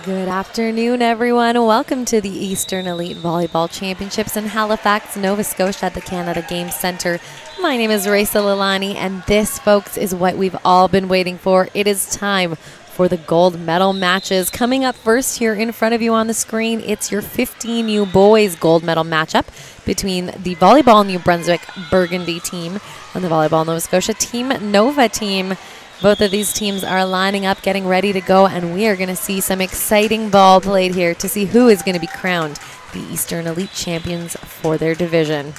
Good afternoon, everyone. Welcome to the Eastern Elite Volleyball Championships in Halifax, Nova Scotia at the Canada Games Centre. My name is Raisa Lalani, and this, folks, is what we've all been waiting for. It is time for the gold medal matches. Coming up first here in front of you on the screen, it's your 15U boys gold medal matchup between the Volleyball New Brunswick Burgundy team and the Volleyball Nova Scotia Team Nova team. Both of these teams are lining up, getting ready to go, and we are going to see some exciting ball played here to see who is going to be crowned the Eastern Elite champions for their division.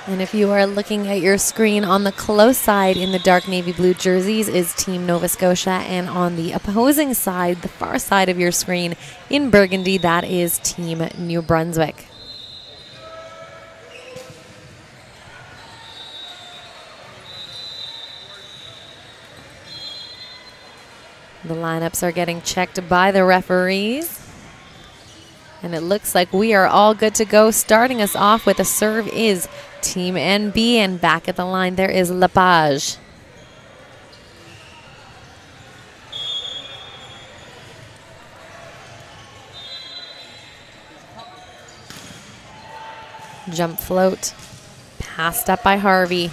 And if you are looking at your screen, on the close side in the dark navy blue jerseys is Team Nova Scotia, and on the opposing side, the far side of your screen in burgundy, that is Team New Brunswick. The lineups are getting checked by the referees. And it looks like we are all good to go. Starting us off with a serve is Team NB, and back at the line there is Lepage. Jump float, passed up by Harvey.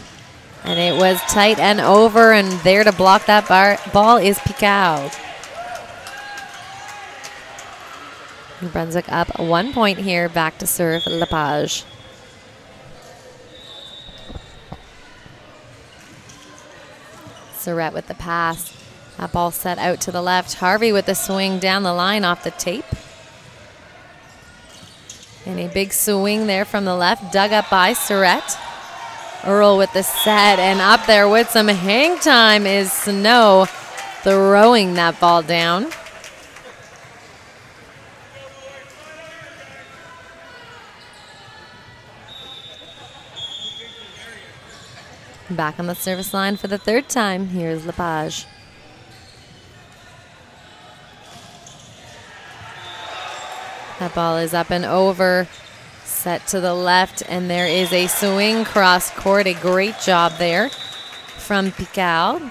And it was tight and over, and there to block that ball is Picard. New Brunswick up 1 point here, back to serve Lepage. Surrett with the pass. That ball set out to the left. Harvey with the swing down the line off the tape. And a big swing there from the left, dug up by Surrett. Earl with the set, and up there with some hang time is Snow, throwing that ball down. Back on the service line for the third time. Here's Lepage. That ball is up and over. Set to the left, and there is a swing cross court. A great job there from Picard.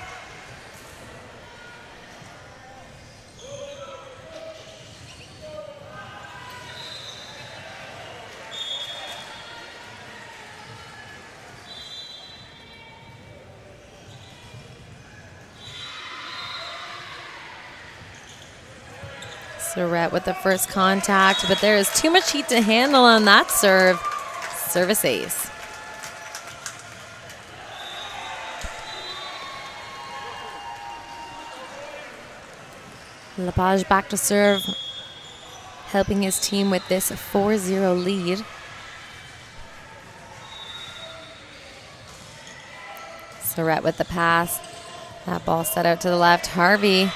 Surrett with the first contact, but there is too much heat to handle on that serve. Service ace. Lepage back to serve, helping his team with this 4-0 lead. Surrett with the pass. That ball set out to the left. Harvey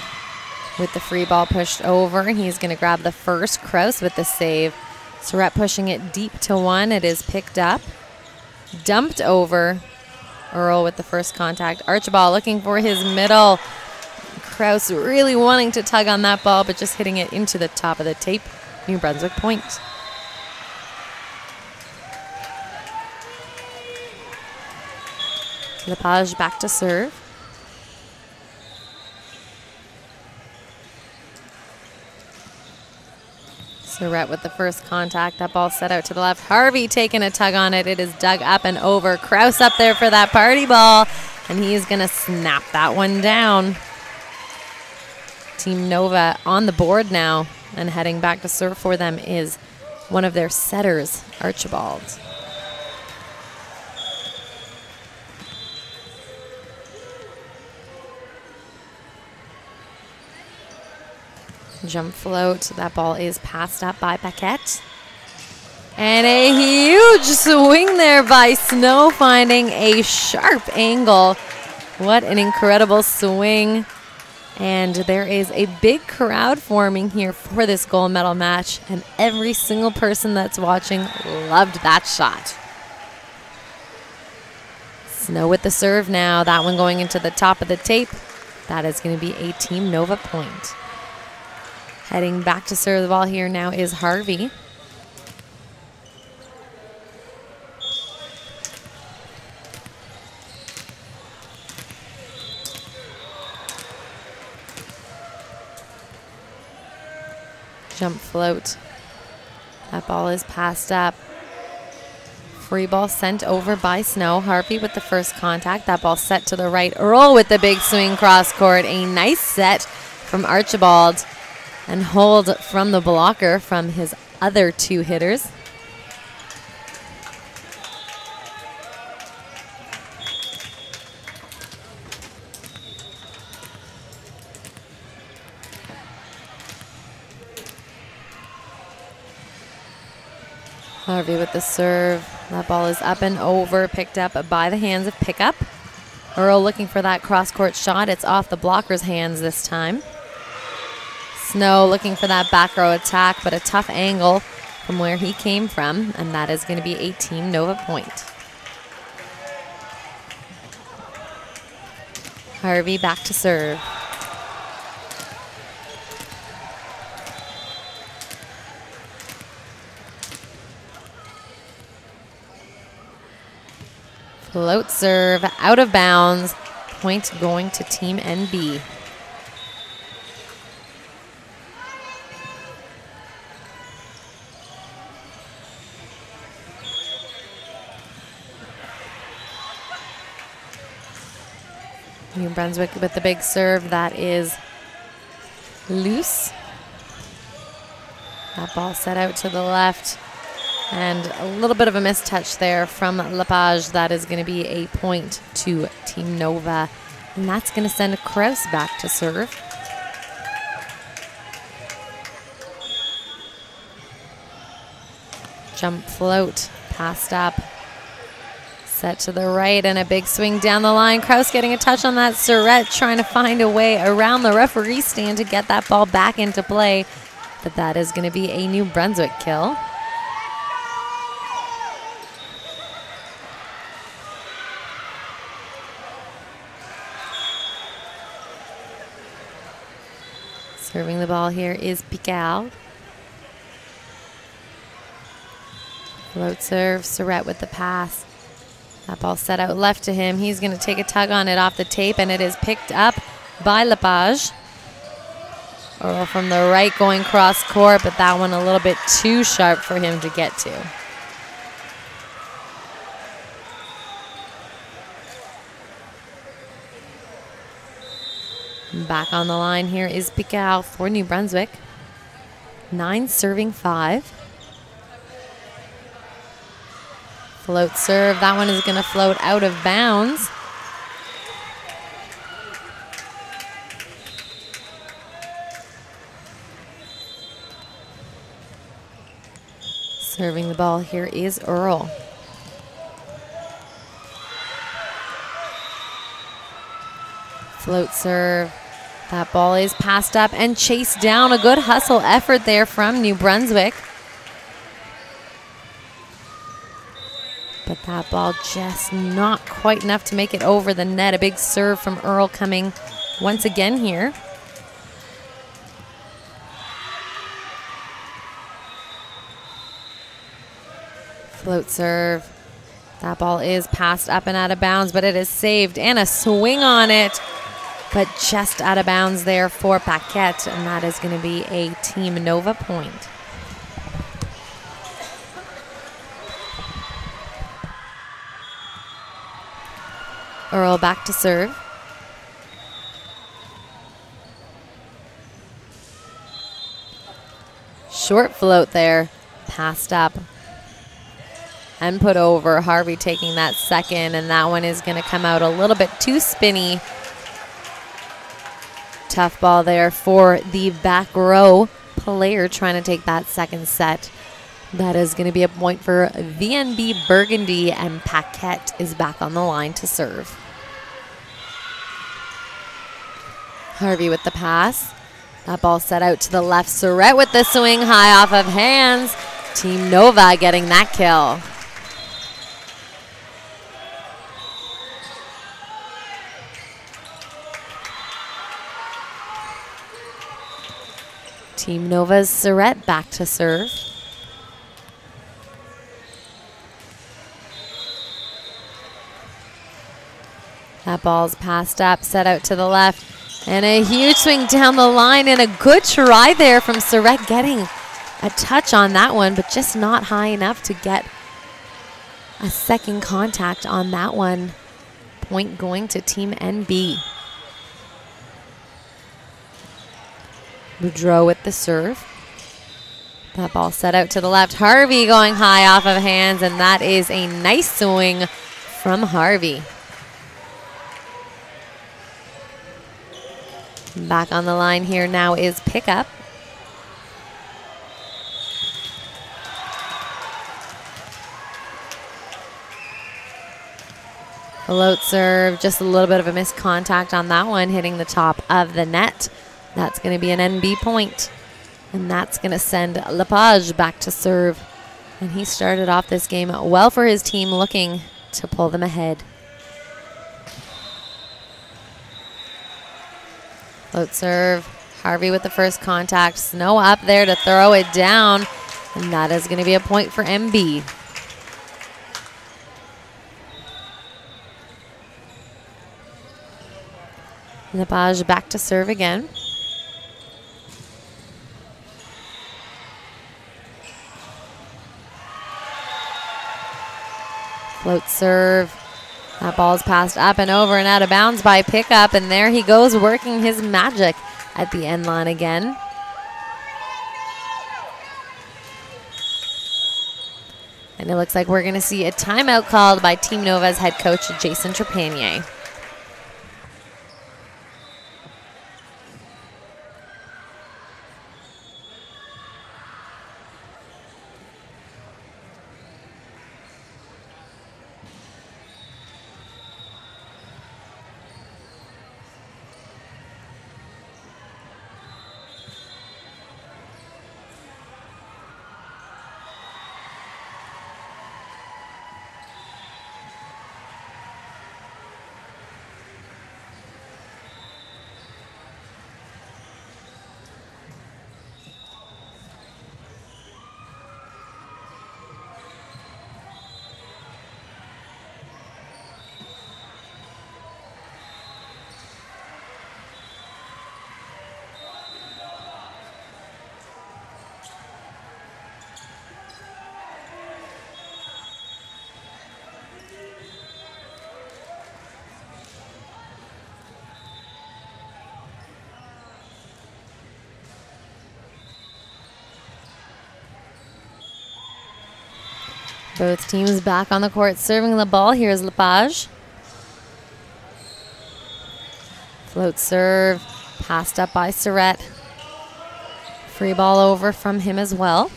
with the free ball pushed over. He's going to grab the first. Kraus with the save. Surrett pushing it deep to one. It is picked up. Dumped over. Earl with the first contact. Archibald looking for his middle. Kraus really wanting to tug on that ball, but just hitting it into the top of the tape. New Brunswick point. Lepage back to serve. Surrett with the first contact. That ball set out to the left. Harvey taking a tug on it. It is dug up and over. Kraus up there for that party ball, and he's going to snap that one down. Team Nova on the board now, and heading back to serve for them is one of their setters, Archibald. Jump float. That ball is passed up by Paquette. And a huge swing there by Snow, finding a sharp angle. What an incredible swing. And there is a big crowd forming here for this gold medal match, and every single person that's watching loved that shot. Snow with the serve now. That one going into the top of the tape. That is going to be a Team Nova point. Heading back to serve the ball here now is Harvey. Jump float. That ball is passed up. Free ball sent over by Snow. Harvey with the first contact. That ball set to the right. Earl with the big swing cross court. A nice set from Archibald. And hold from the blocker from his other two hitters. Harvey with the serve. That ball is up and over, picked up by the hands of Pickup. Earl looking for that cross-court shot. It's off the blocker's hands this time. Snow looking for that back row attack, but a tough angle from where he came from, and that is going to be a Team Nova point. Harvey back to serve. Float serve out of bounds. Point going to Team NB. New Brunswick with the big serve. That is loose. That ball set out to the left. And a little bit of a mistouch there from Lepage. That is going to be a point to Team Nova. And that's going to send Kraus back to serve. Jump float, passed up. Set to the right and a big swing down the line. Kraus getting a touch on that Surrett, trying to find a way around the referee stand to get that ball back into play. But that is going to be a New Brunswick kill. Serving the ball here is Pical. Float serve, Surrett with the pass. That ball set out left to him. He's going to take a tug on it off the tape, and it is picked up by Lepage. Earl from the right going cross court, but that one a little bit too sharp for him to get to. Back on the line here is Pical for New Brunswick. 9 serving 5. Float serve. That one is going to float out of bounds. Serving the ball here is Earl. Float serve. That ball is passed up and chased down. A good hustle effort there from New Brunswick. But that ball just not quite enough to make it over the net. A big serve from Earl coming once again here. Float serve. That ball is passed up and out of bounds, but it is saved. And a swing on it, but just out of bounds there for Paquette. And that is going to be a Team Nova point. Earl back to serve. Short float there, passed up and put over. Harvey taking that second, and that one is going to come out a little bit too spinny. Tough ball there for the back row player trying to take that second set. That is going to be a point for VNB Burgundy, and Paquette is back on the line to serve. Harvey with the pass. That ball set out to the left. Surrett with the swing high off of hands. Team Nova getting that kill. Team Nova's Surrett back to serve. That ball's passed up, set out to the left, and a huge swing down the line, and a good try there from Surrett, getting a touch on that one, but just not high enough to get a second contact on that one. Point going to Team NB. Boudreau with the serve. That ball set out to the left. Harvey going high off of hands, and that is a nice swing from Harvey. Back on the line here now is Pickup. Float serve, just a little bit of a missed contact on that one, hitting the top of the net. That's going to be an NB point. And that's going to send Lepage back to serve. And he started off this game well for his team, looking to pull them ahead. Float serve, Harvey with the first contact. Snow up there to throw it down. And that is going to be a point for MB. Lepage back to serve again. Float serve. That ball's passed up and over and out of bounds by Pickup, and there he goes working his magic at the end line again. And it looks like we're going to see a timeout called by Team Nova's head coach, Jason Trepanier. Both teams back on the court serving the ball. Here's Lepage. Float serve, passed up by Surrett. Free ball over from him as well.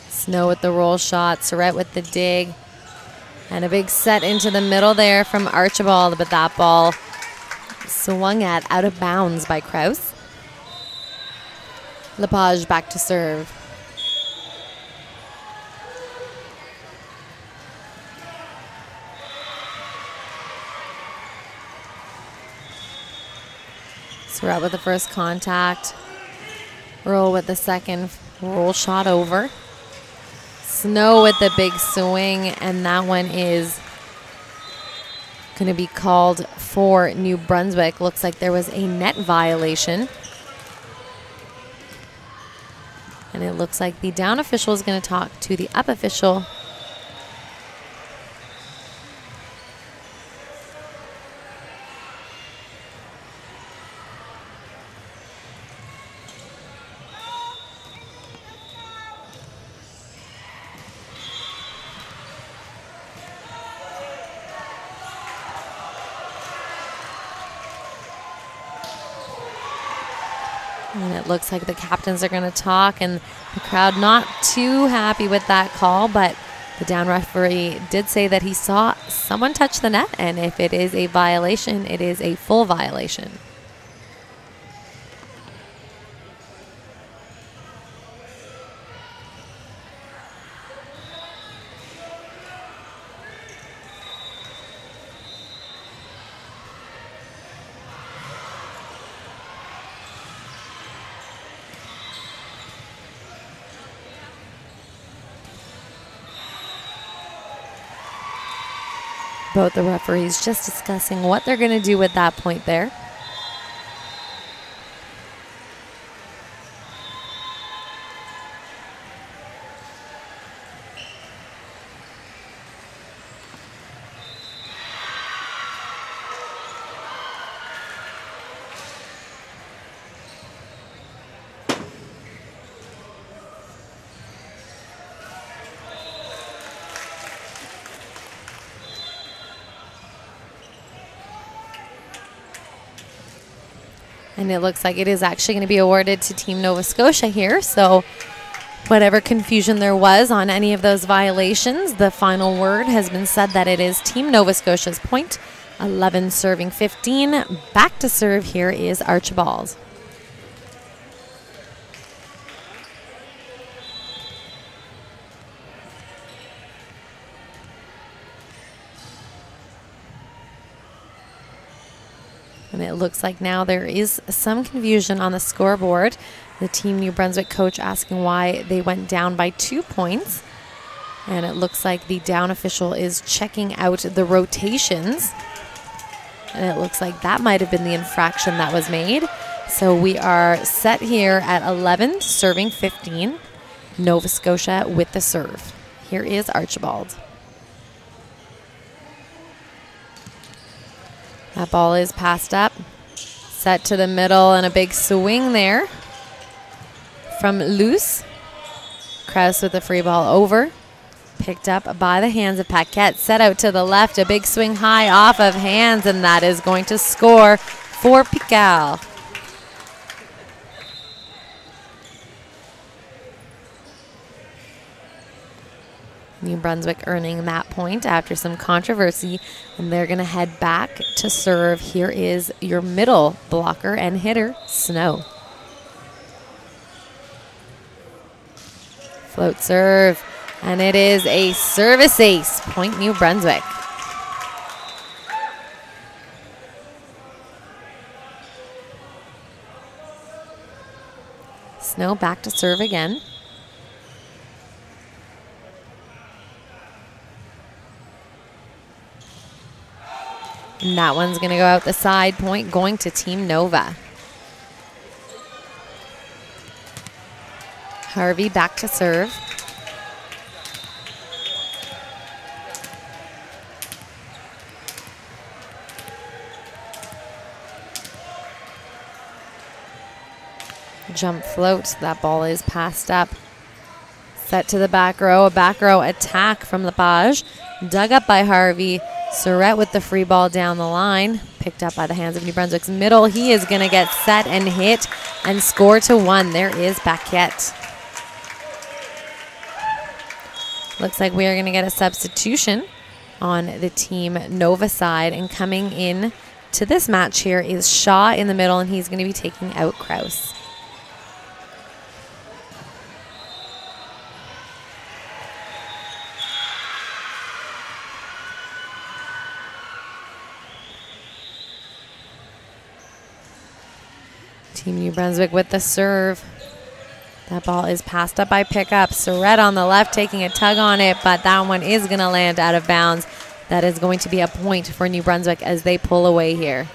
Snow with the roll shot, Surrett with the dig. And a big set into the middle there from Archibald, but that ball swung at out of bounds by Kraus. Lepage back to serve. Surrett with the first contact. Roll with the second roll shot over. Snow with the big swing, and that one is going to be called for New Brunswick. Looks like there was a net violation. And it looks like the down official is going to talk to the up official. And it looks like the captains are going to talk, and the crowd not too happy with that call, but the down referee did say that he saw someone touch the net, and if it is a violation, it is a full violation. Both the referees just discussing what they're going to do with that point there. And it looks like it is actually going to be awarded to Team Nova Scotia here. So whatever confusion there was on any of those violations, the final word has been said that it is Team Nova Scotia's point. 11 serving 15. Back to serve here is Archibald. And it looks like now there is some confusion on the scoreboard. The Team New Brunswick coach asking why they went down by 2 points. And it looks like the down official is checking out the rotations. And it looks like that might have been the infraction that was made. So we are set here at 11, serving 15. Nova Scotia with the serve. Here is Archibald. That ball is passed up, set to the middle, and a big swing there from Luce. Kraus with the free ball over. Picked up by the hands of Paquette. Set out to the left, a big swing high off of hands, and that is going to score for Pical. New Brunswick earning that point after some controversy, and they're going to head back to serve. Here is your middle blocker and hitter, Snow. Float serve, and it is a service ace. Point New Brunswick. Snow back to serve again. And that one's going to go out the side, point going to Team Nova. Harvey back to serve. Jump float, that ball is passed up. Set to the back row, a back row attack from Lepage. Dug up by Harvey. Surrett with the free ball down the line. Picked up by the hands of New Brunswick's middle. He is going to get set and hit and score to 1. There is Paquette. Looks like we are going to get a substitution on the Team Nova side. And coming in to this match here is Shaw in the middle, and he's going to be taking out Kraus. Team New Brunswick with the serve. That ball is passed up by pickup. Surrett on the left taking a tug on it, but that one is going to land out of bounds. That is going to be a point for New Brunswick as they pull away here.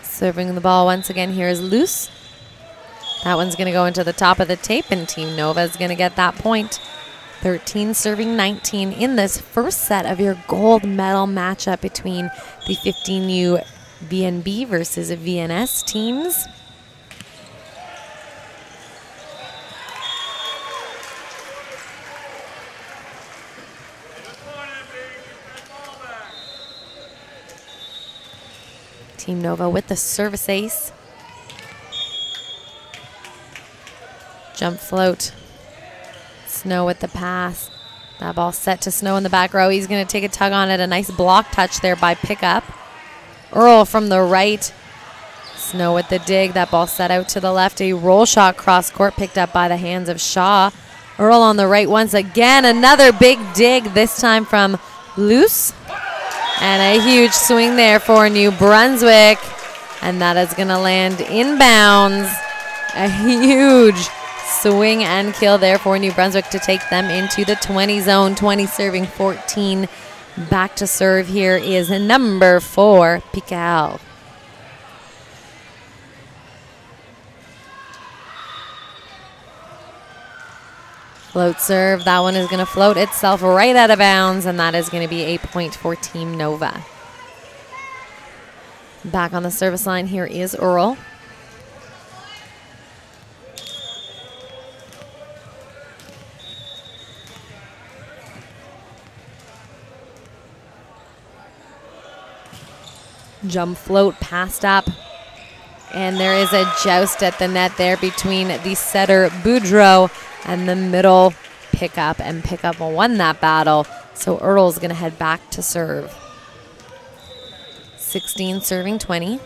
Serving the ball once again here is Luce. That one's going to go into the top of the tape, and Team Nova is going to get that point. 13 serving 19 in this first set of your gold medal matchup between the 15U VNB versus VNS teams. Team Nova with the service ace. Jump float. Snow with the pass. That ball set to Snow in the back row. He's going to take a tug on it. A nice block touch there by pickup. Earl from the right. Snow with the dig. That ball set out to the left. A roll shot cross court picked up by the hands of Shaw. Earl on the right once again. Another big dig, this time from Luce. And a huge swing there for New Brunswick. And that is going to land inbounds. A huge swing and kill there for New Brunswick to take them into the 20 zone. 20 serving 14. Back to serve here is number 4, Pical. Float serve. That one is going to float itself right out of bounds, and that is going to be a point for Team Nova. Back on the service line here is Earl. Jump float passed up. And there is a joust at the net there between the setter Boudreau and the middle pickup. And pickup won that battle. So Earl's going to head back to serve. 16 serving 20.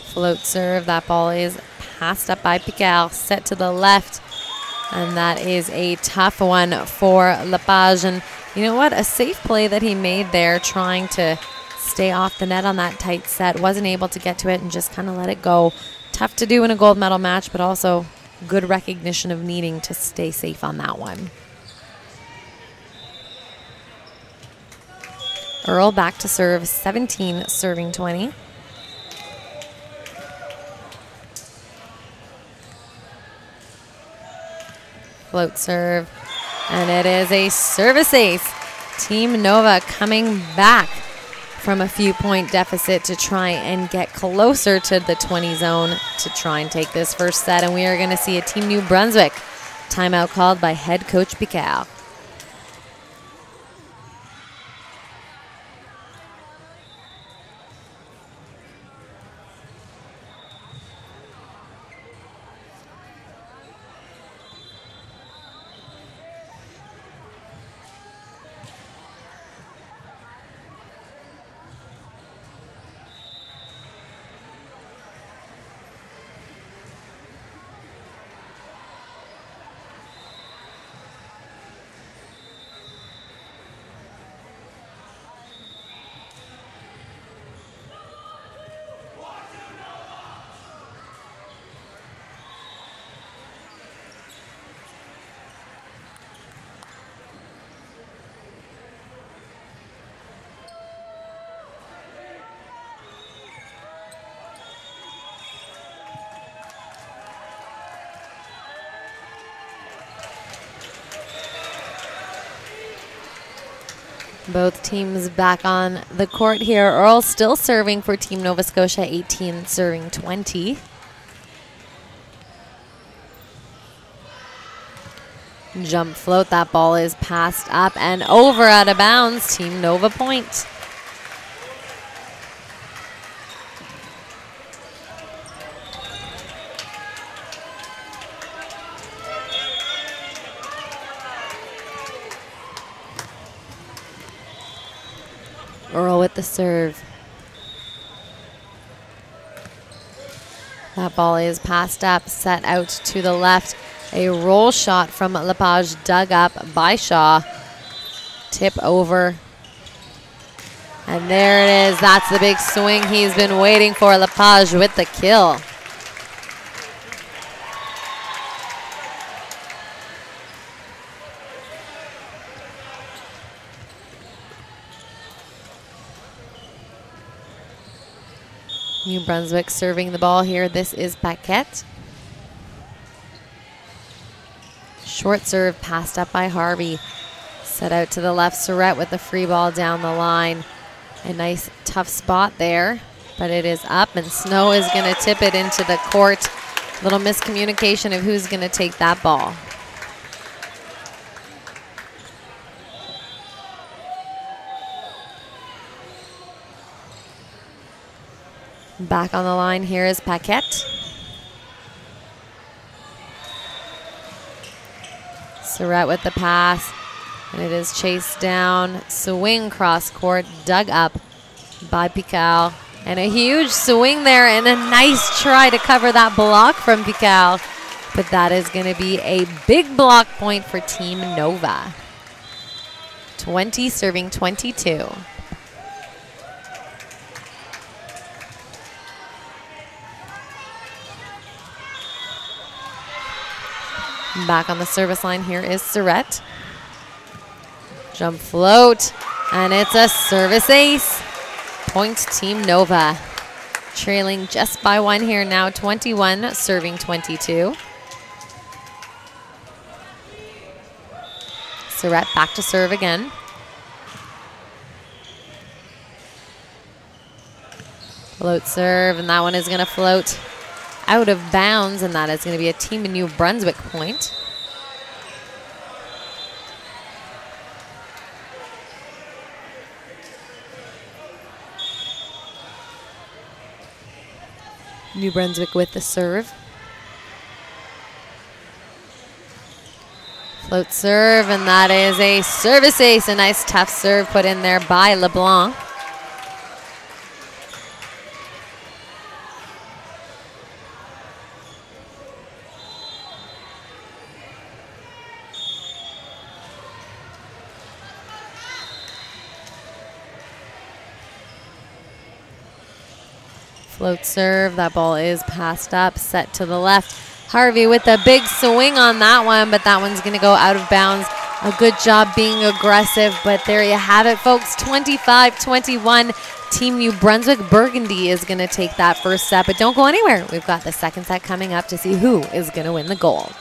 Float serve. That ball is passed up by Pical. Set to the left. And that is a tough one for Lepage. And you know what? A safe play that he made there, trying to stay off the net on that tight set. Wasn't able to get to it and just kind of let it go. Tough to do in a gold medal match, but also good recognition of needing to stay safe on that one. Earl back to serve, 17 serving 20. Float serve, and it is a service ace. Team Nova coming back from a few point deficit to try and get closer to the 20 zone to try and take this first set. And we are going to see a Team New Brunswick timeout called by head coach Pical. Both teams back on the court here. Earl still serving for Team Nova Scotia, 18 serving 20. Jump float, that ball is passed up and over out of bounds. Team Nova point. Earl with the serve. That ball is passed up, set out to the left. A roll shot from Lepage, dug up by Shaw. Tip over. And there it is. That's the big swing he's been waiting for. Lepage with the kill. New Brunswick serving the ball here. This is Paquette. Short serve passed up by Harvey. Set out to the left. Surrett with the free ball down the line. A nice tough spot there, but it is up and Snow is going to tip it into the court. Little miscommunication of who's going to take that ball. Back on the line here is Paquette. Surrett with the pass, and it is chased down. Swing cross court, dug up by Pical. And a huge swing there and a nice try to cover that block from Pical. But that is going to be a big block point for Team Nova. 20 serving 22. Back on the service line here is Surrett. Jump float, and it's a service ace. Point Team Nova. Trailing just by 1 here now, 21, serving 22. Surrett back to serve again. Float serve, and that one is going to float out of bounds, and that is going to be a Team New Brunswick point. New Brunswick with the serve. Float serve, and that is a service ace. A nice tough serve put in there by LeBlanc. Float serve, that ball is passed up, set to the left. Harvey with a big swing on that one, but that one's gonna go out of bounds. A good job being aggressive, but there you have it, folks. 25-21, Team New Brunswick. Burgundy is gonna take that first set, but don't go anywhere. We've got the second set coming up to see who is gonna win the gold.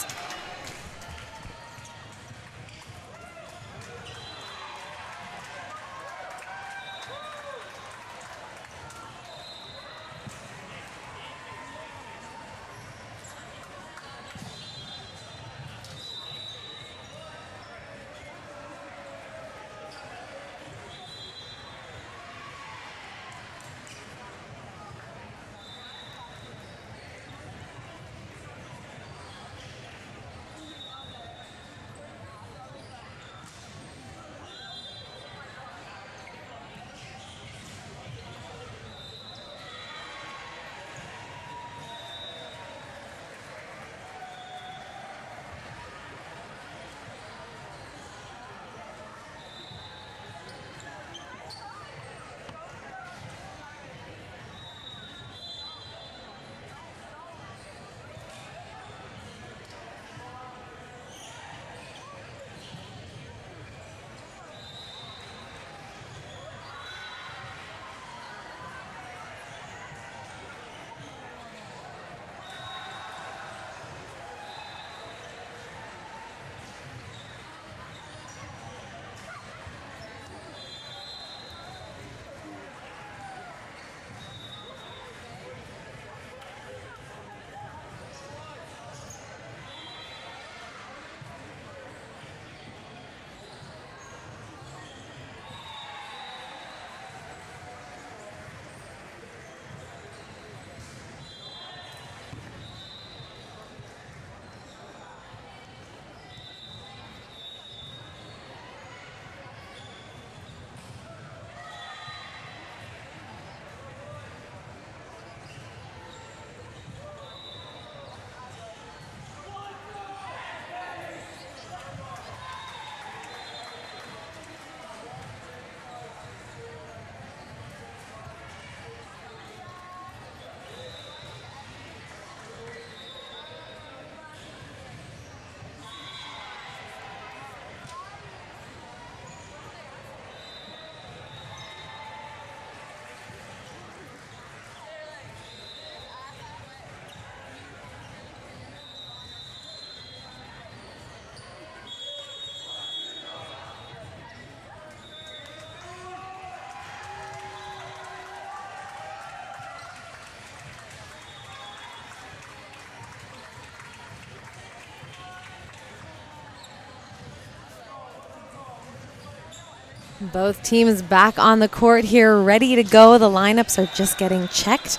Both teams back on the court here, ready to go. The lineups are just getting checked.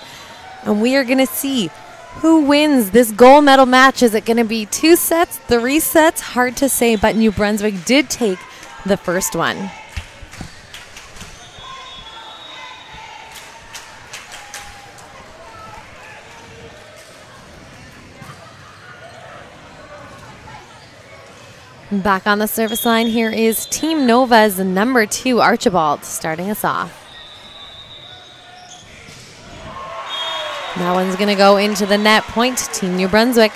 And we are going to see who wins this gold medal match. Is it going to be 2 sets, 3 sets? Hard to say, but New Brunswick did take the first one. Back on the service line, here is Team Nova's number 2, Archibald, starting us off. That one's going to go into the net. Point, Team New Brunswick.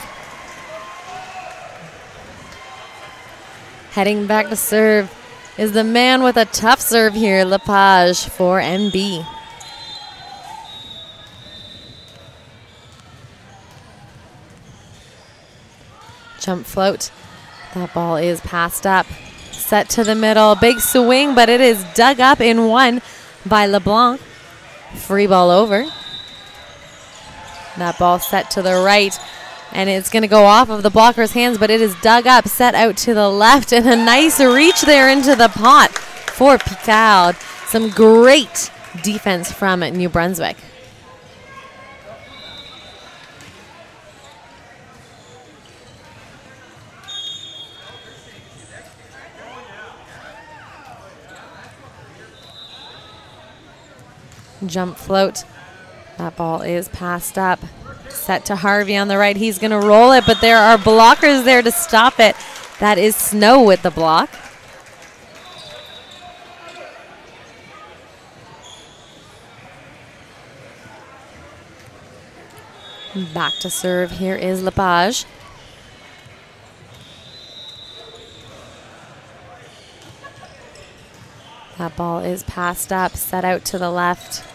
Heading back to serve is the man with a tough serve here, Lepage for NB. Jump float. That ball is passed up. Set to the middle. Big swing, but it is dug up in one by LeBlanc. Free ball over. That ball set to the right, and it's going to go off of the blocker's hands, but it is dug up, set out to the left, and a nice reach there into the pot for Picard. Some great defense from New Brunswick. Jump float. That ball is passed up. Set to Harvey on the right. He's going to roll it, but there are blockers there to stop it. That is Snow with the block. Back to serve. Here is Lepage. That ball is passed up, set out to the left.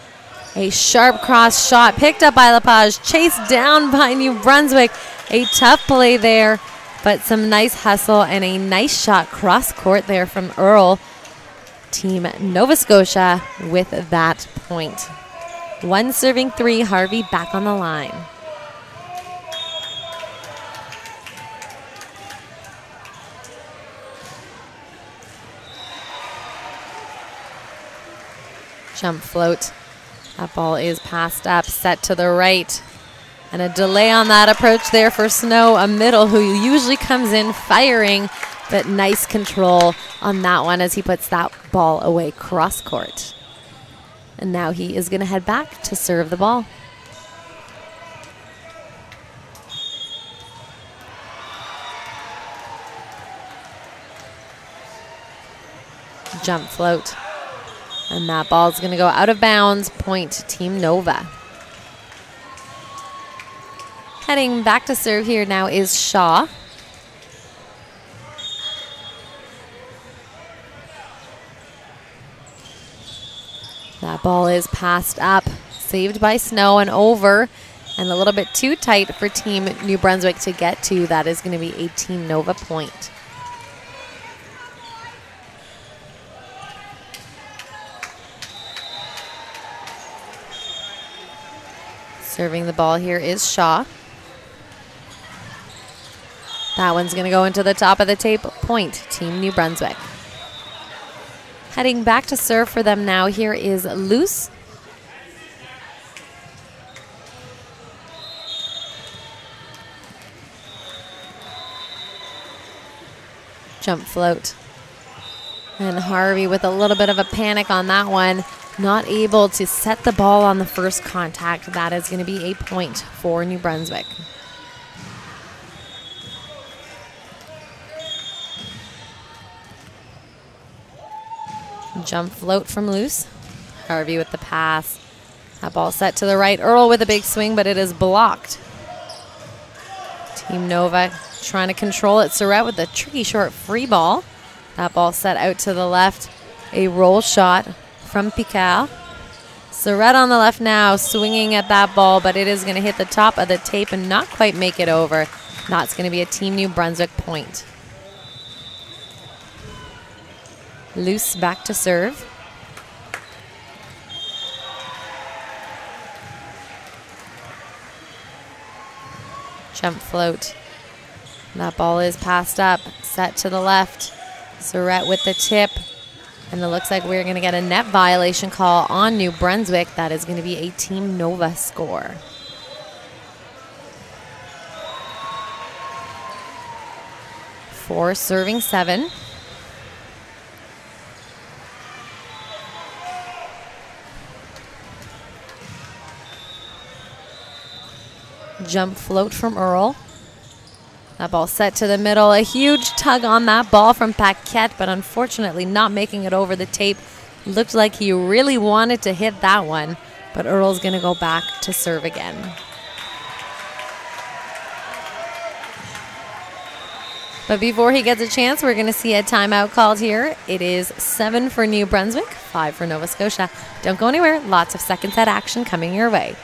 A sharp cross shot picked up by Lepage, chased down by New Brunswick. A tough play there, but some nice hustle and a nice shot cross court there from Earl. Team Nova Scotia with that point. 1-3, Harvey back on the line. Jump float. That ball is passed up, set to the right. And a delay on that approach there for Snow, a middle who usually comes in firing, but nice control on that one as he puts that ball away cross court. And now he is going to head back to serve the ball. Jump float. And that ball is going to go out of bounds. Point Team Nova. Heading back to serve here now is Shaw. That ball is passed up, saved by Snow and over, and a little bit too tight for Team New Brunswick to get to. That is going to be a Team Nova point. Serving the ball here is Shaw. That one's going to go into the top of the tape. Point, Team New Brunswick. Heading back to serve for them now, here is Luce. Jump float. And Harvey with a little bit of a panic on that one. Not able to set the ball on the first contact. That is going to be a point for New Brunswick. Jump float from Luce. Harvey with the pass. That ball set to the right. Earl with a big swing, but it is blocked. Team Nova trying to control it. Surratt with a tricky short free ball. That ball set out to the left. A roll shot from Picard. Surratt on the left now, swinging at that ball, but it is going to hit the top of the tape and not quite make it over. That's going to be a Team New Brunswick point. Luce back to serve. Jump float. That ball is passed up, set to the left. Surratt with the tip. And it looks like we're going to get a net violation call on New Brunswick. That is going to be a Team Nova score. For serving 7. Jump float from Earl. That ball set to the middle. A huge tug on that ball from Paquette, but unfortunately not making it over the tape. Looked like he really wanted to hit that one, but Earl's going to go back to serve again. But before he gets a chance, we're going to see a timeout called here. It is 7 for New Brunswick, 5 for Nova Scotia. Don't go anywhere. Lots of second set action coming your way.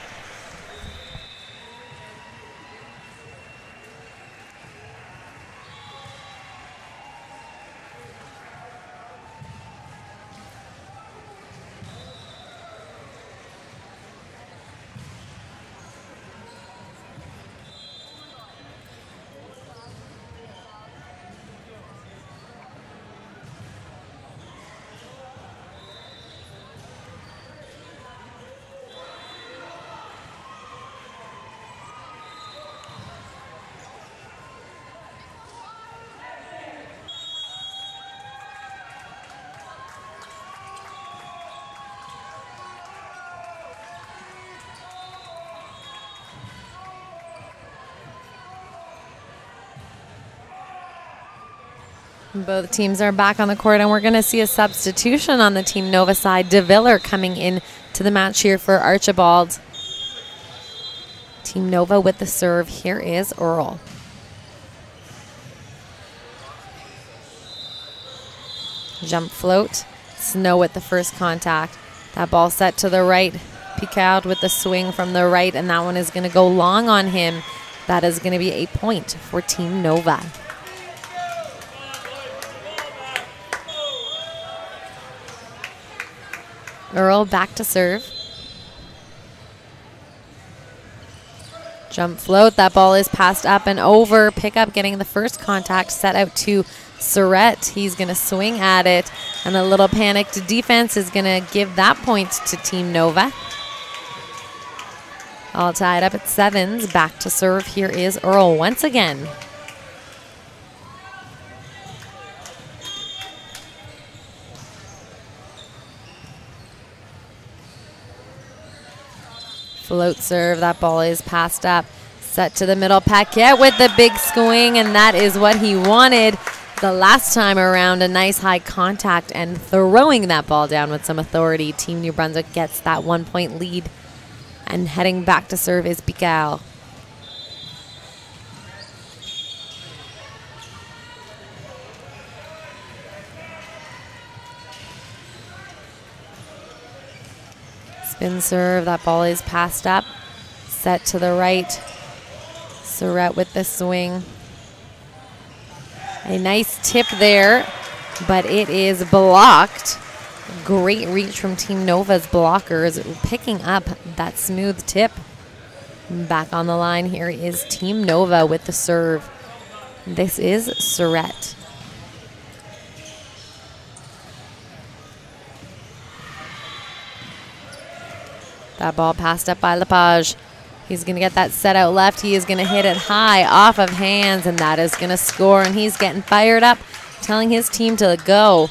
Both teams are back on the court, and we're going to see a substitution on the Team Nova side. DeViller coming in to the match here for Archibald. Team Nova with the serve. Here is Earl. Jump float. Snow with the first contact. That ball set to the right. Picard with the swing from the right, and that one is going to go long on him. That is going to be a point for Team Nova. Earl back to serve. Jump float. That ball is passed up and over. Pickup getting the first contact. Set out to Surrett. He's going to swing at it. And a little panicked defense is going to give that point to Team Nova. All tied up at 7s. Back to serve. Here is Earl once again. Float serve. That ball is passed up. Set to the middle. Paquette with the big swing, and that is what he wanted the last time around. A nice high contact and throwing that ball down with some authority. Team New Brunswick gets that 1-point lead. And heading back to serve is Picard. Spin serve. That ball is passed up. Set to the right. Surrett with the swing. A nice tip there, but it is blocked. Great reach from Team Nova's blockers, picking up that smooth tip. Back on the line here is Team Nova with the serve. This is Surrett. That ball passed up by Lepage. He's going to get that set out left. He is going to hit it high off of hands, and that is going to score. And he's getting fired up, telling his team to go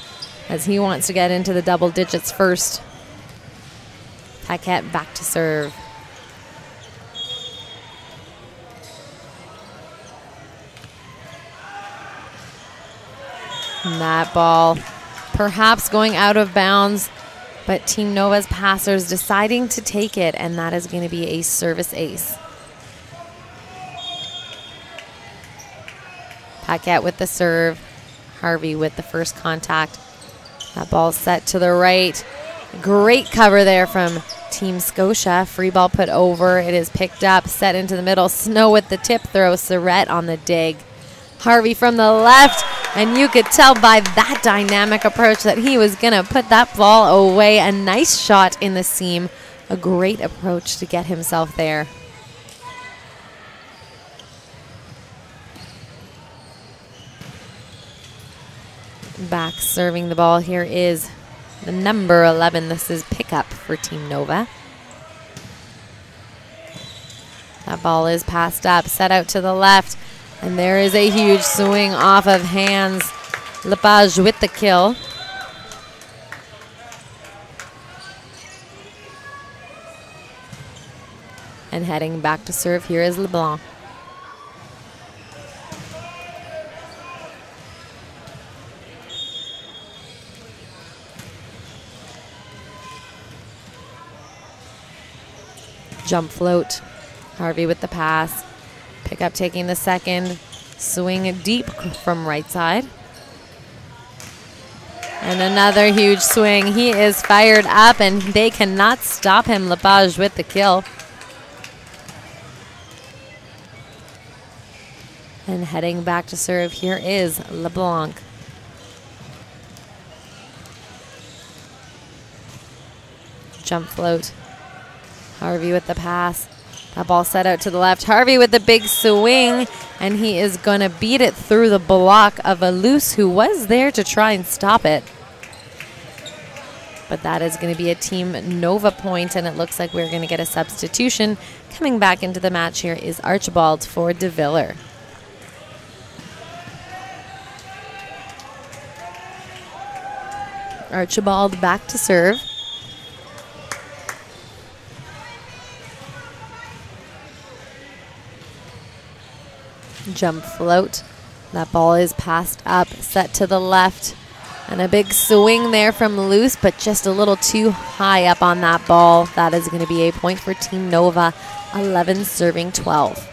as he wants to get into the double digits first. Paquette back to serve. And that ball perhaps going out of bounds, but Team Nova's passers deciding to take it, and that is going to be a service ace. Paquette with the serve. Harvey with the first contact. That ball set to the right. Great cover there from Team Scotia. Free ball put over. It is picked up, set into the middle. Snow with the tip throw. Surrett on the dig. Harvey from the left, and you could tell by that dynamic approach that he was going to put that ball away. A nice shot in the seam. A great approach to get himself there. Back serving the ball here is the number 11. This is pickup for Team Nova. That ball is passed up, set out to the left. And there is a huge swing off of hands. Lepage with the kill. And heading back to serve, here is LeBlanc. Jump float. Harvey with the pass. Pickup taking the second. Swing deep from right side. And another huge swing. He is fired up, and they cannot stop him. Lepage with the kill. And heading back to serve, here is LeBlanc. Jump float. Harvey with the pass. That ball set out to the left. Harvey with the big swing, and he is going to beat it through the block of Alous, who was there to try and stop it. But that is going to be a Team Nova point, and it looks like we're going to get a substitution. Coming back into the match here is Archibald for De Viller. Archibald back to serve. Jump float. That ball is passed up, set to the left. And a big swing there from Loose, but just a little too high up on that ball. That is going to be a point for Team Nova, 11 serving 12.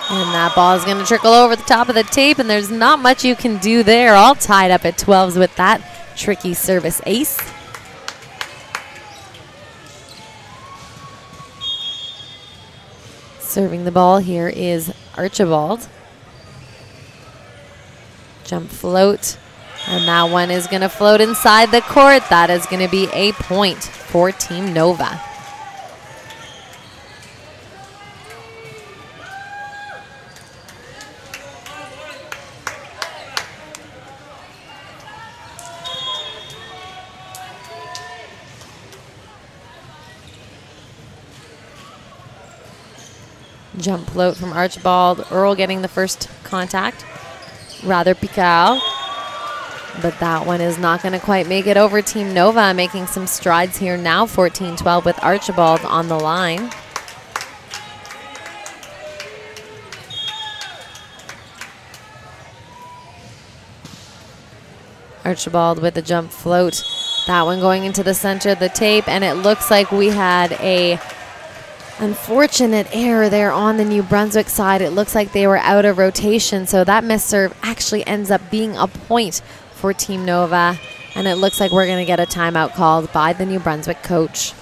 And that ball is going to trickle over the top of the tape, and there's not much you can do there. All tied up at 12s with that tricky service ace. Serving the ball here is Archibald. Jump float. And that one is going to float inside the court. That is going to be a point for Team Nova. Jump float from Archibald. Earl getting the first contact. Rather Picard. But that one is not going to quite make it over. Team Nova making some strides here now. 14-12 with Archibald on the line. Archibald with the jump float. That one going into the center of the tape. And it looks like we had a unfortunate error there on the New Brunswick side. It looks like they were out of rotation, so that missed serve actually ends up being a point for Team Nova, and it looks like we're going to get a timeout called by the New Brunswick coach.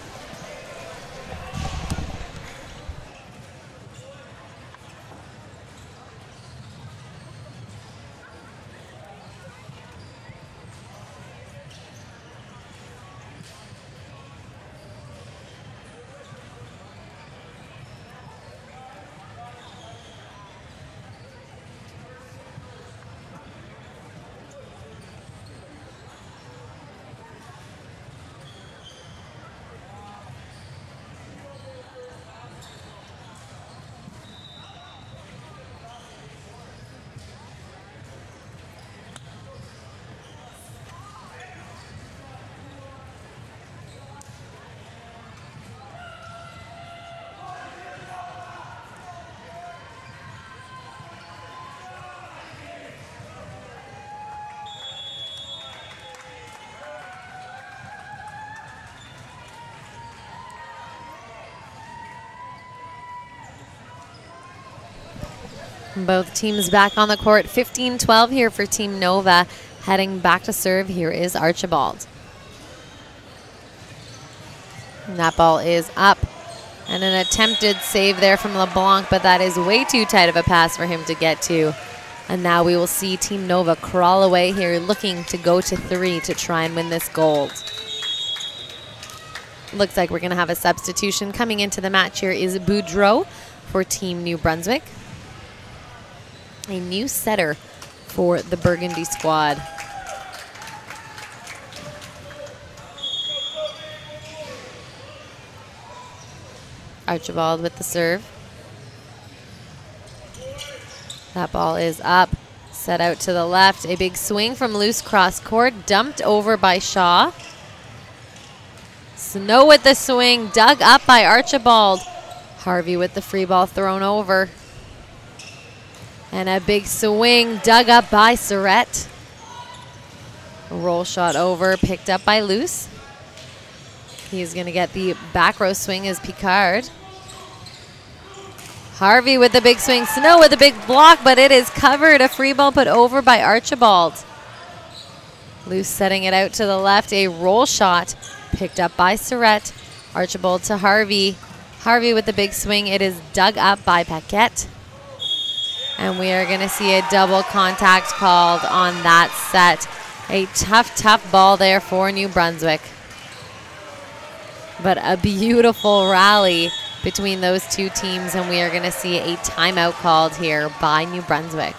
Both teams back on the court. 15-12 here for Team Nova. Heading back to serve, here is Archibald. And that ball is up. And an attempted save there from LeBlanc, but that is way too tight of a pass for him to get to. And now we will see Team Nova crawl away here, looking to go to 3 to try and win this gold. Looks like we're going to have a substitution. Coming into the match here is Boudreau for Team New Brunswick. A new setter for the Burgundy squad. Archibald with the serve. That ball is up, set out to the left. A big swing from loose cross court, dumped over by Shaw. Snow with the swing, dug up by Archibald. Harvey with the free ball thrown over. And a big swing dug up by Surrett. Roll shot over, picked up by Luce. He's going to get the back row swing as Picard. Harvey with the big swing. Snow with a big block, but it is covered. A free ball put over by Archibald. Luce setting it out to the left. A roll shot picked up by Surrett. Archibald to Harvey. Harvey with the big swing. It is dug up by Paquette. And we are going to see a double contact called on that set. A tough, tough ball there for New Brunswick. But a beautiful rally between those two teams, and we are going to see a timeout called here by New Brunswick.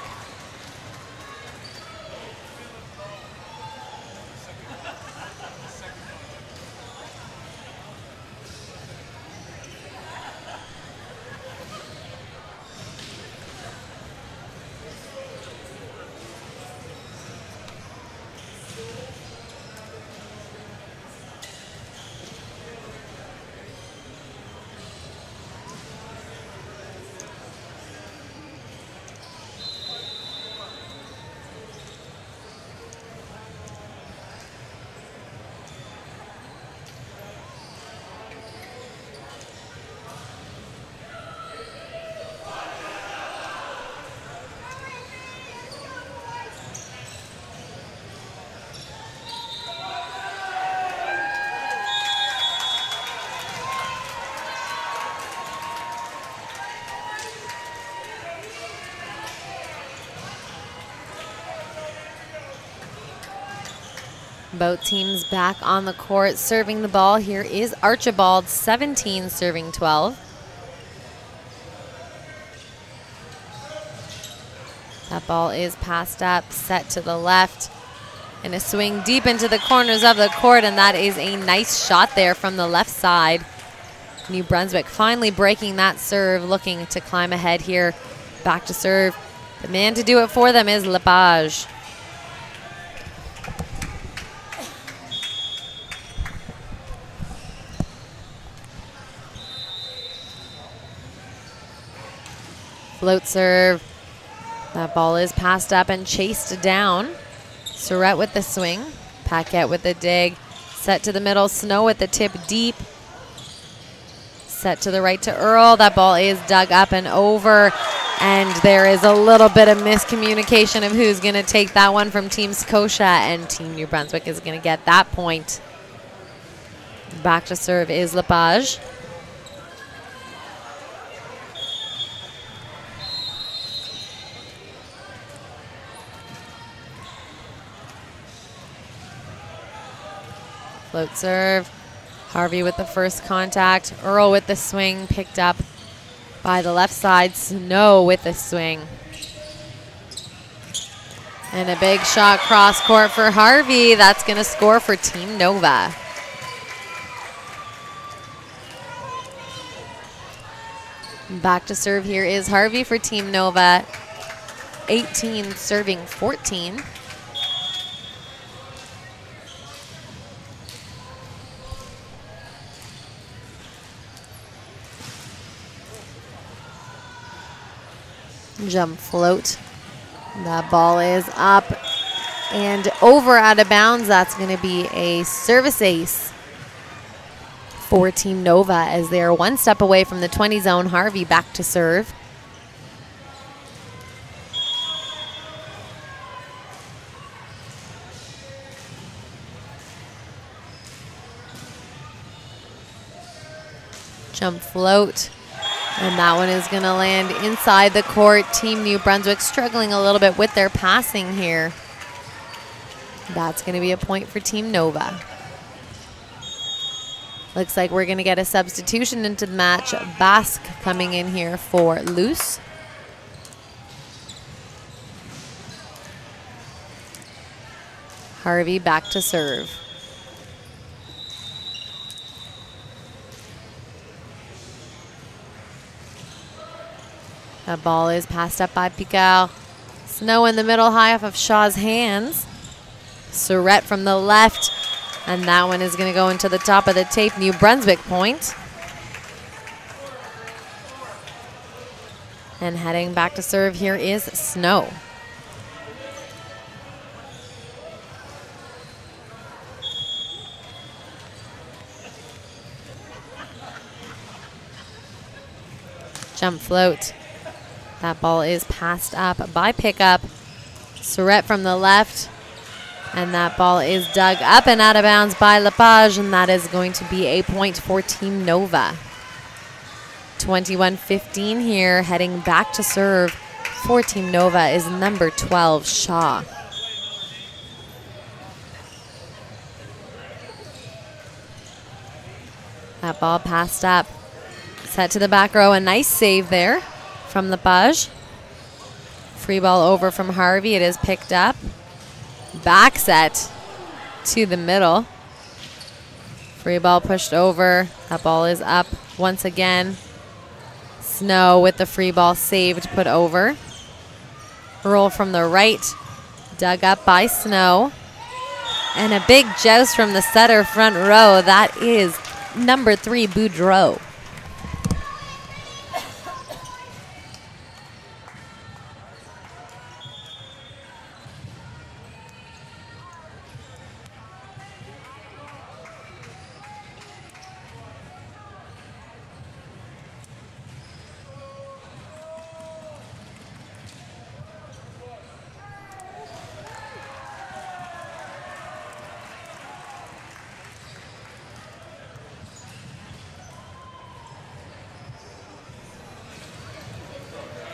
Both teams back on the court. Serving the ball here is Archibald, 17 serving 12. That ball is passed up, set to the left, and a swing deep into the corners of the court, and that is a nice shot there from the left side. New Brunswick finally breaking that serve, looking to climb ahead here. Back to serve. The man to do it for them is Lepage. Float serve. That ball is passed up and chased down. Surrett with the swing. Paquette with the dig. Set to the middle. Snow with the tip deep. Set to the right to Earl. That ball is dug up and over. And there is a little bit of miscommunication of who's going to take that one from Team Scotia. And Team New Brunswick is going to get that point. Back to serve is Lepage. Float serve. Harvey with the first contact. Earl with the swing, picked up by the left side. Snow with the swing. And a big shot cross court for Harvey. That's going to score for Team Nova. Back to serve here is Harvey for Team Nova. 18 serving 14. Jump float. That ball is up and over out of bounds. That's going to be a service ace for Team Nova as they are one step away from the 20 zone. Harvey back to serve. Jump float. And that one is going to land inside the court. Team New Brunswick struggling a little bit with their passing here. That's going to be a point for Team Nova. Looks like we're going to get a substitution into the match. Basque coming in here for Luce. Harvey back to serve. That ball is passed up by Picard. Snow in the middle, high off of Shaw's hands. Surrett from the left. And that one is going to go into the top of the tape. New Brunswick point. And heading back to serve here is Snow. Jump float. That ball is passed up by pickup. Surrett from the left. And that ball is dug up and out of bounds by Lepage, and that is going to be a point for Team Nova. 21-15 here, heading back to serve for Team Nova is number 12, Shaw. That ball passed up. Set to the back row, a nice save there from Lepage. Free ball over from Harvey, it is picked up. Back set to the middle. Free ball pushed over. That ball is up once again. Snow with the free ball saved, put over. Roll from the right. Dug up by Snow. And a big joust from the setter front row. That is number 3, Boudreau.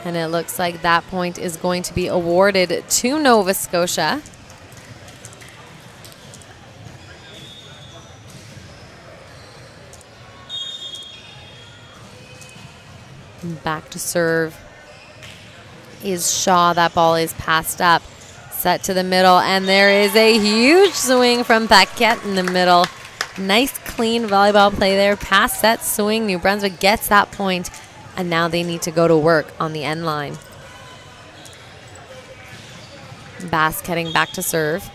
And it looks like that point is going to be awarded to Nova Scotia. Back to serve is Shaw. That ball is passed up. Set to the middle, and there is a huge swing from Paquette in the middle. Nice, clean volleyball play there. Pass, set, swing. New Brunswick gets that point. And now they need to go to work on the end line. Basque heading back to serve.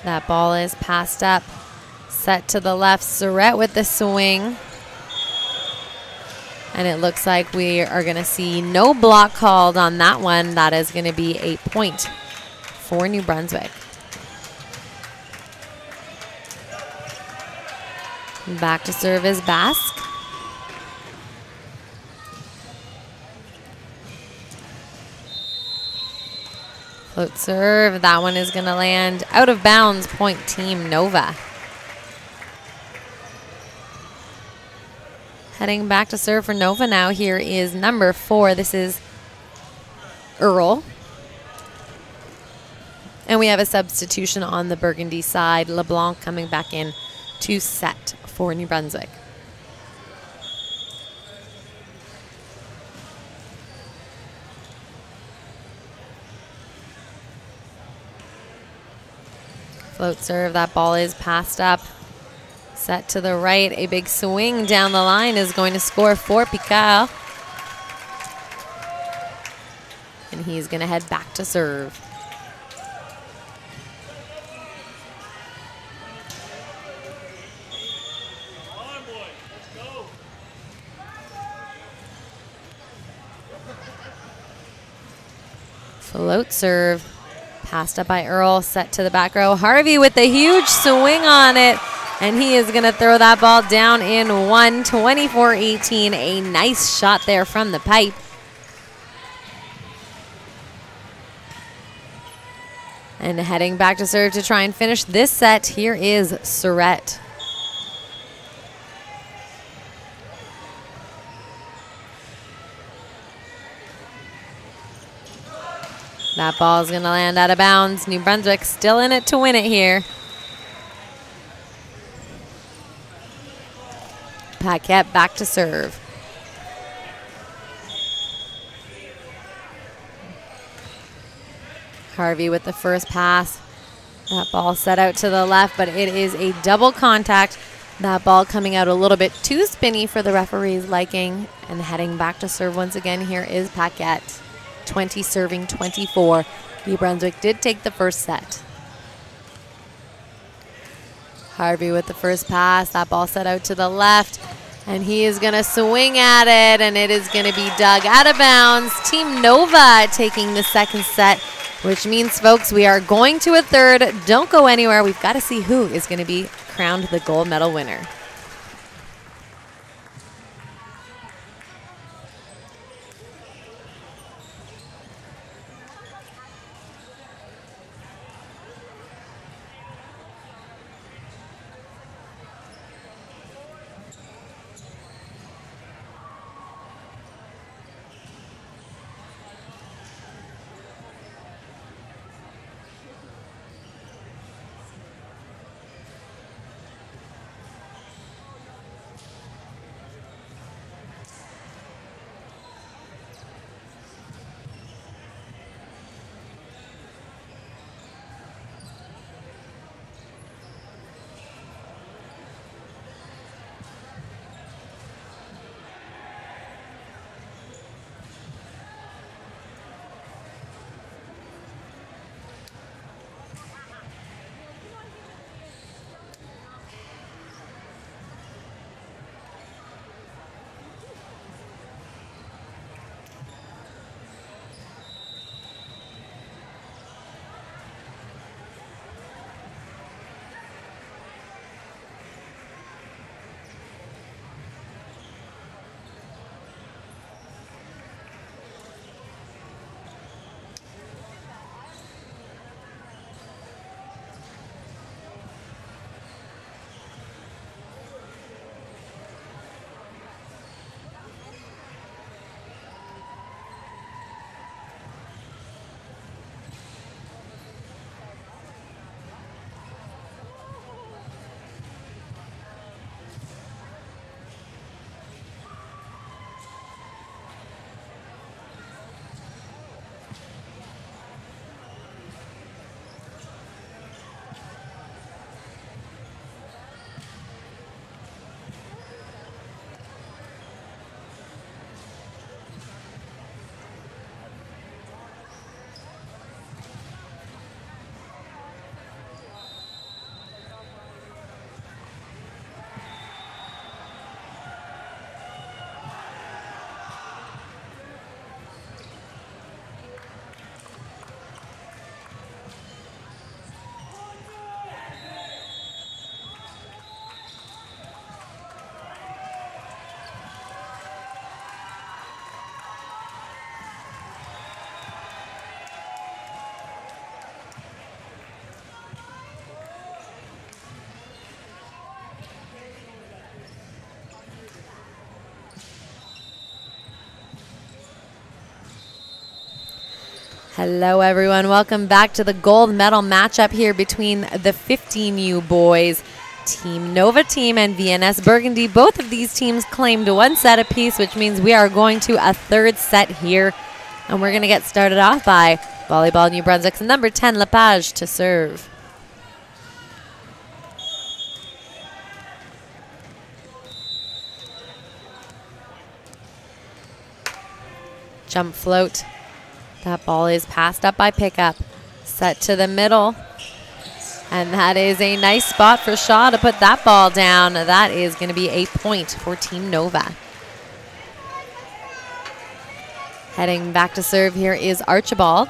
That ball is passed up. Set to the left. Surrett with the swing. And it looks like we are going to see no block called on that one. That is going to be a point for New Brunswick. Back to serve is Basque. Float serve, that one is gonna land out of bounds, point Team Nova. Heading back to serve for Nova now, here is number 4, this is Earl. And we have a substitution on the Burgundy side, LeBlanc coming back in to set for New Brunswick. Float serve, that ball is passed up. Set to the right, a big swing down the line is going to score for Picard. And he's going to head back to serve. Float serve. Passed up by Earl, set to the back row. Harvey with the huge swing on it, and he is going to throw that ball down in 24-18. A nice shot there from the pipe. And heading back to serve to try and finish this set, here is Surrett. That ball is going to land out of bounds. New Brunswick still in it to win it here. Paquette back to serve. Harvey with the first pass. That ball set out to the left, but it is a double contact That ball coming out a little bit too spinny for the referee's liking. And heading back to serve once again here is Paquette. 20 serving 24. New Brunswick did take the first set. Harvey with the first pass. That ball set out to the left. And he is going to swing at it. And it is going to be dug out of bounds. Team Nova taking the second set. Which means, folks, we are going to a third. Don't go anywhere. We've got to see who is going to be crowned the gold medal winner. Hello, everyone. Welcome back to the gold medal matchup here between the 15U boys, Team Nova team, and VNS Burgundy. Both of these teams claimed one set apiece, which means we are going to a third set here. And we're going to get started off by Volleyball New Brunswick's number 10, Lepage, to serve. Jump float. That ball is passed up by pickup. Set to the middle. And that is a nice spot for Shaw to put that ball down. That is going to be a point for Team Nova. Heading back to serve here is Archibald.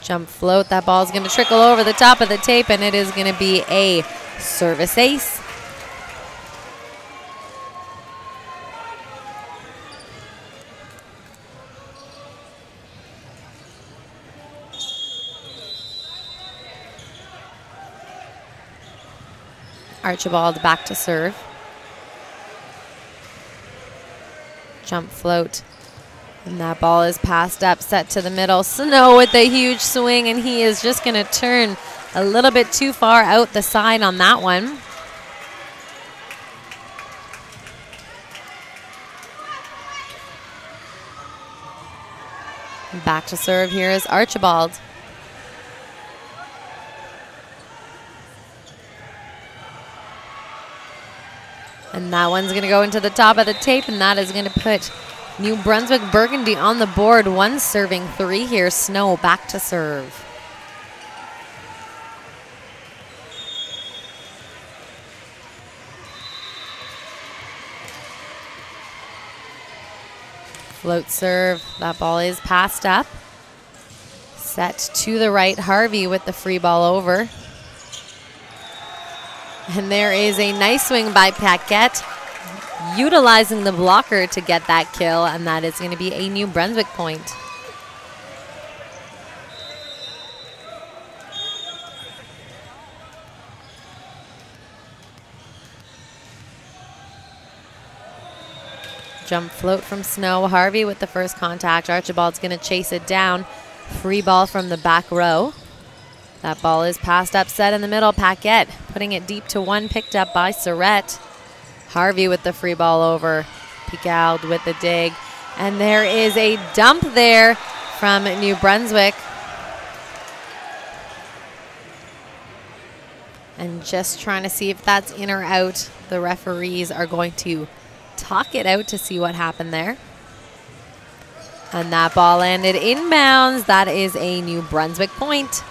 Jump float. That ball is going to trickle over the top of the tape, and it is going to be a service ace. Archibald back to serve. Jump float. And that ball is passed up, set to the middle. Snow with a huge swing, and he is just going to turn a little bit too far out the side on that one. Back to serve here is Archibald. And that one's going to go into the top of the tape, and that is going to put New Brunswick Burgundy on the board. One serving three here. Snow back to serve. Float serve. That ball is passed up. Set to the right. Harvey with the free ball over. And there is a nice swing by Paquette, utilizing the blocker to get that kill, and that is going to be a New Brunswick point. Jump float from Snow. Harvey with the first contact. Archibald's going to chase it down. Free ball from the back row. That ball is passed up, set in the middle. Paquette putting it deep to one, picked up by Surrett. Harvey with the free ball over. Picard with the dig. And there is a dump there from New Brunswick. And just trying to see if that's in or out. The referees are going to talk it out to see what happened there. And that ball landed inbounds. That is a New Brunswick point.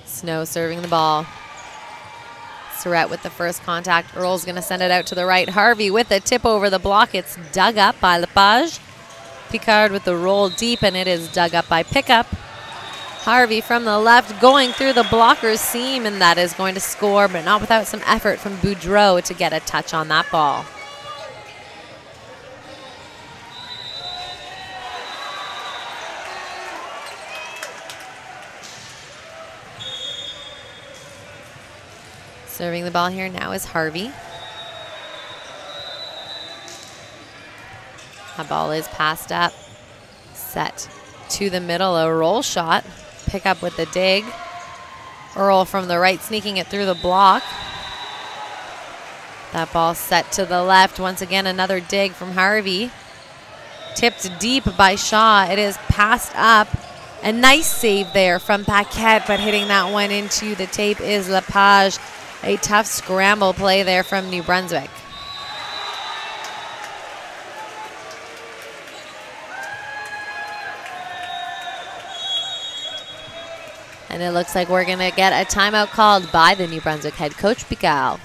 Snow serving the ball. Surrett with the first contact. Earl's going to send it out to the right. Harvey with a tip over the block. It's dug up by Lepage. Picard with the roll deep, and it is dug up by Pickup. Harvey from the left going through the blocker's seam, and that is going to score, but not without some effort from Boudreau to get a touch on that ball. Serving the ball here now is Harvey. That ball is passed up. Set to the middle, a roll shot. Pick up with the dig. Earl from the right, sneaking it through the block. That ball set to the left. Once again, another dig from Harvey. Tipped deep by Shaw. It is passed up. A nice save there from Paquette, but hitting that one into the tape is Lepage. A tough scramble play there from New Brunswick. And it looks like we're going to get a timeout called by the New Brunswick head coach, Picard.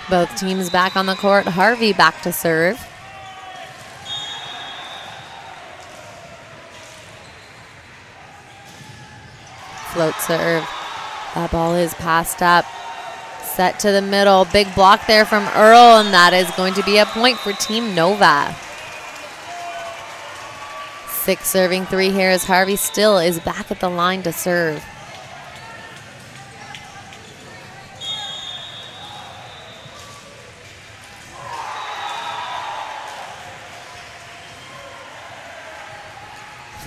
Both teams back on the court. Harvey back to serve. Float serve. That ball is passed up. Set to the middle. Big block there from Earl, and that is going to be a point for Team Nova. 6 serving 3 here as Harvey still is back at the line to serve.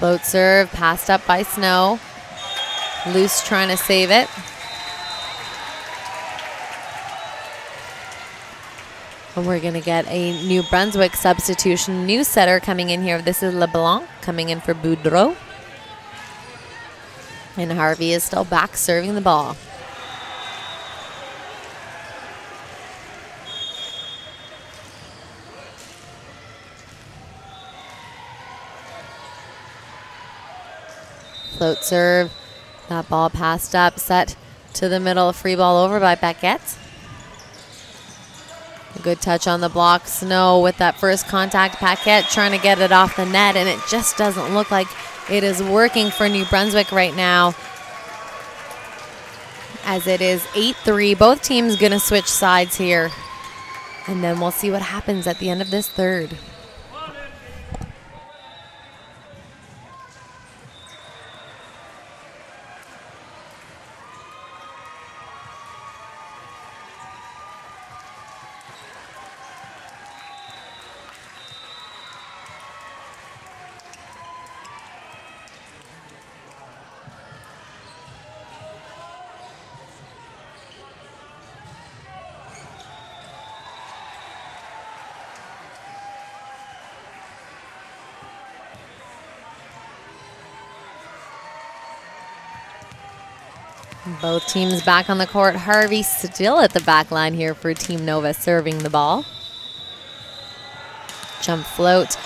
Float serve, passed up by Snow. Loose trying to save it. And we're going to get a New Brunswick substitution. New setter coming in here. This is LeBlanc coming in for Boudreau. And Harvey is still back serving the ball. Float serve. That ball passed up, set to the middle, free ball over by Paquette. Good touch on the block. Snow with that first contact. Paquette trying to get it off the net, and it just doesn't look like it is working for New Brunswick right now. As it is 8-3. Both teams going to switch sides here. And then we'll see what happens at the end of this third. Both teams back on the court. Harvey still at the back line here for Team Nova serving the ball. Jump float.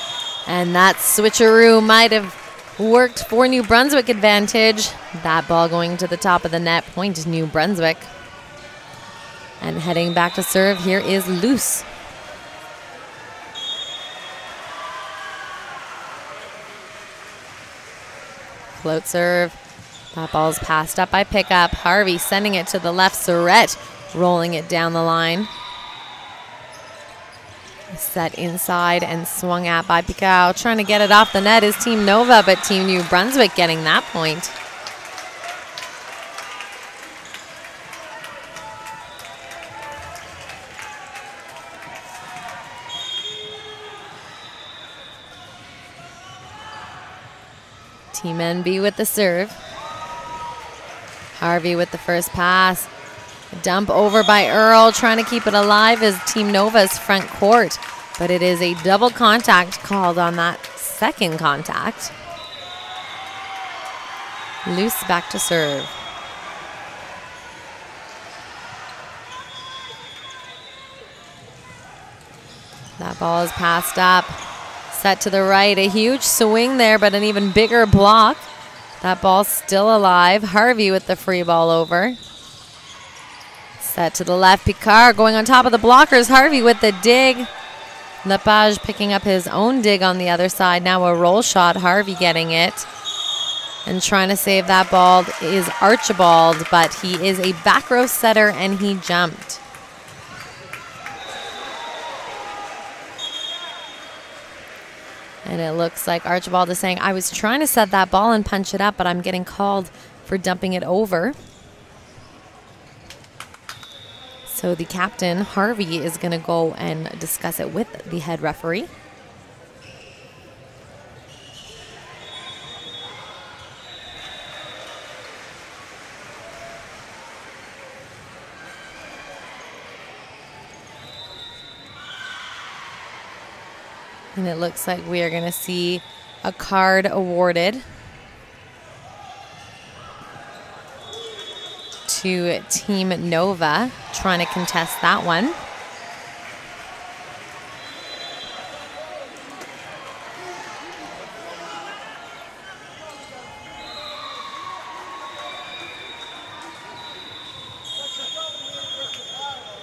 And that switcheroo might have worked for New Brunswick advantage. That ball going to the top of the net. Point New Brunswick. And heading back to serve here is Loose. Float serve. That ball's passed up by Pickup. Harvey sending it to the left. Surrett rolling it down the line. Set inside and swung at by Picao. Trying to get it off the net is Team Nova, but Team New Brunswick getting that point. Team NB with the serve. Harvey with the first pass. Dump over by Earl, trying to keep it alive as Team Nova's front court. But it is a double contact called on that second contact. Loose back to serve. That ball is passed up. Set to the right. A huge swing there, but an even bigger block. That ball's still alive. Harvey with the free ball over. Set to the left. Picard going on top of the blockers. Harvey with the dig. Lepage picking up his own dig on the other side. Now a roll shot. Harvey getting it. And trying to save that ball is Archibald, but he is a back row setter and he jumped. And it looks like Archibald is saying, I was trying to set that ball and punch it up, but I'm getting called for dumping it over. So the captain, Harvey, is going to go and discuss it with the head referee. And it looks like we are going to see a card awarded to Team Nova, trying to contest that one.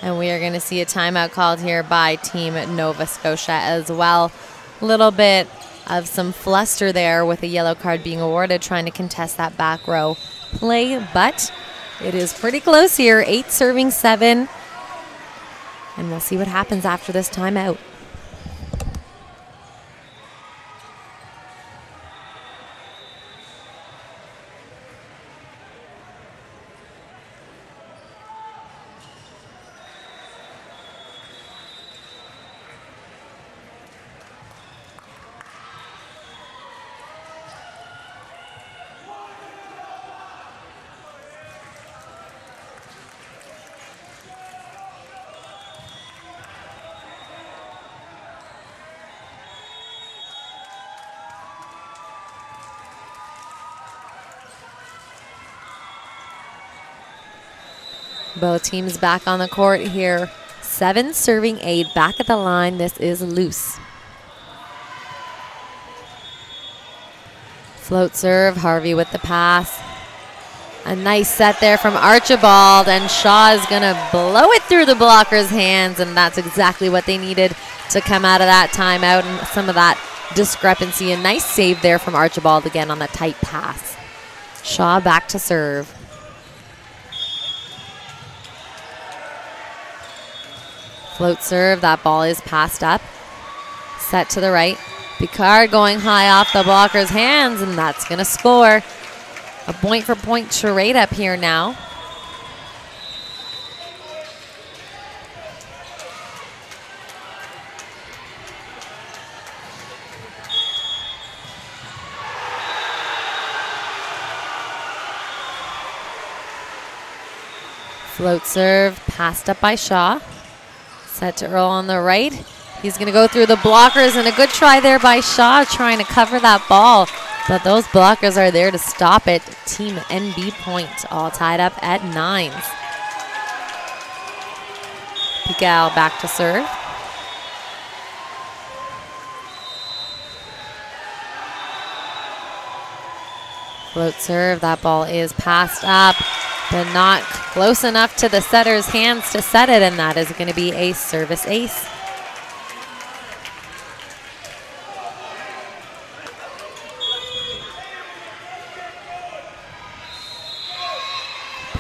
And we are going to see a timeout called here by Team Nova Scotia as well. A little bit of some fluster there with a yellow card being awarded, trying to contest that back row play. But it is pretty close here, 8-7. And we'll see what happens after this timeout. Both teams back on the court here. 7 serving 8 back at the line. This is Loose. Float serve, Harvey with the pass. A nice set there from Archibald, and Shaw is going to blow it through the blocker's hands, and that's exactly what they needed to come out of that timeout and some of that discrepancy. A nice save there from Archibald again on that tight pass. Shaw back to serve. Float serve, that ball is passed up. Set to the right. Picard going high off the blocker's hands, and that's going to score. A point-for-point charade up here now. Float serve, passed up by Shaw. Set to Earl on the right. He's going to go through the blockers, and a good try there by Shaw trying to cover that ball. But those blockers are there to stop it. Team NB point, all tied up at 9s. Pigal back to serve. Float serve, that ball is passed up, but not close enough to the setter's hands to set it, and that is going to be a service ace.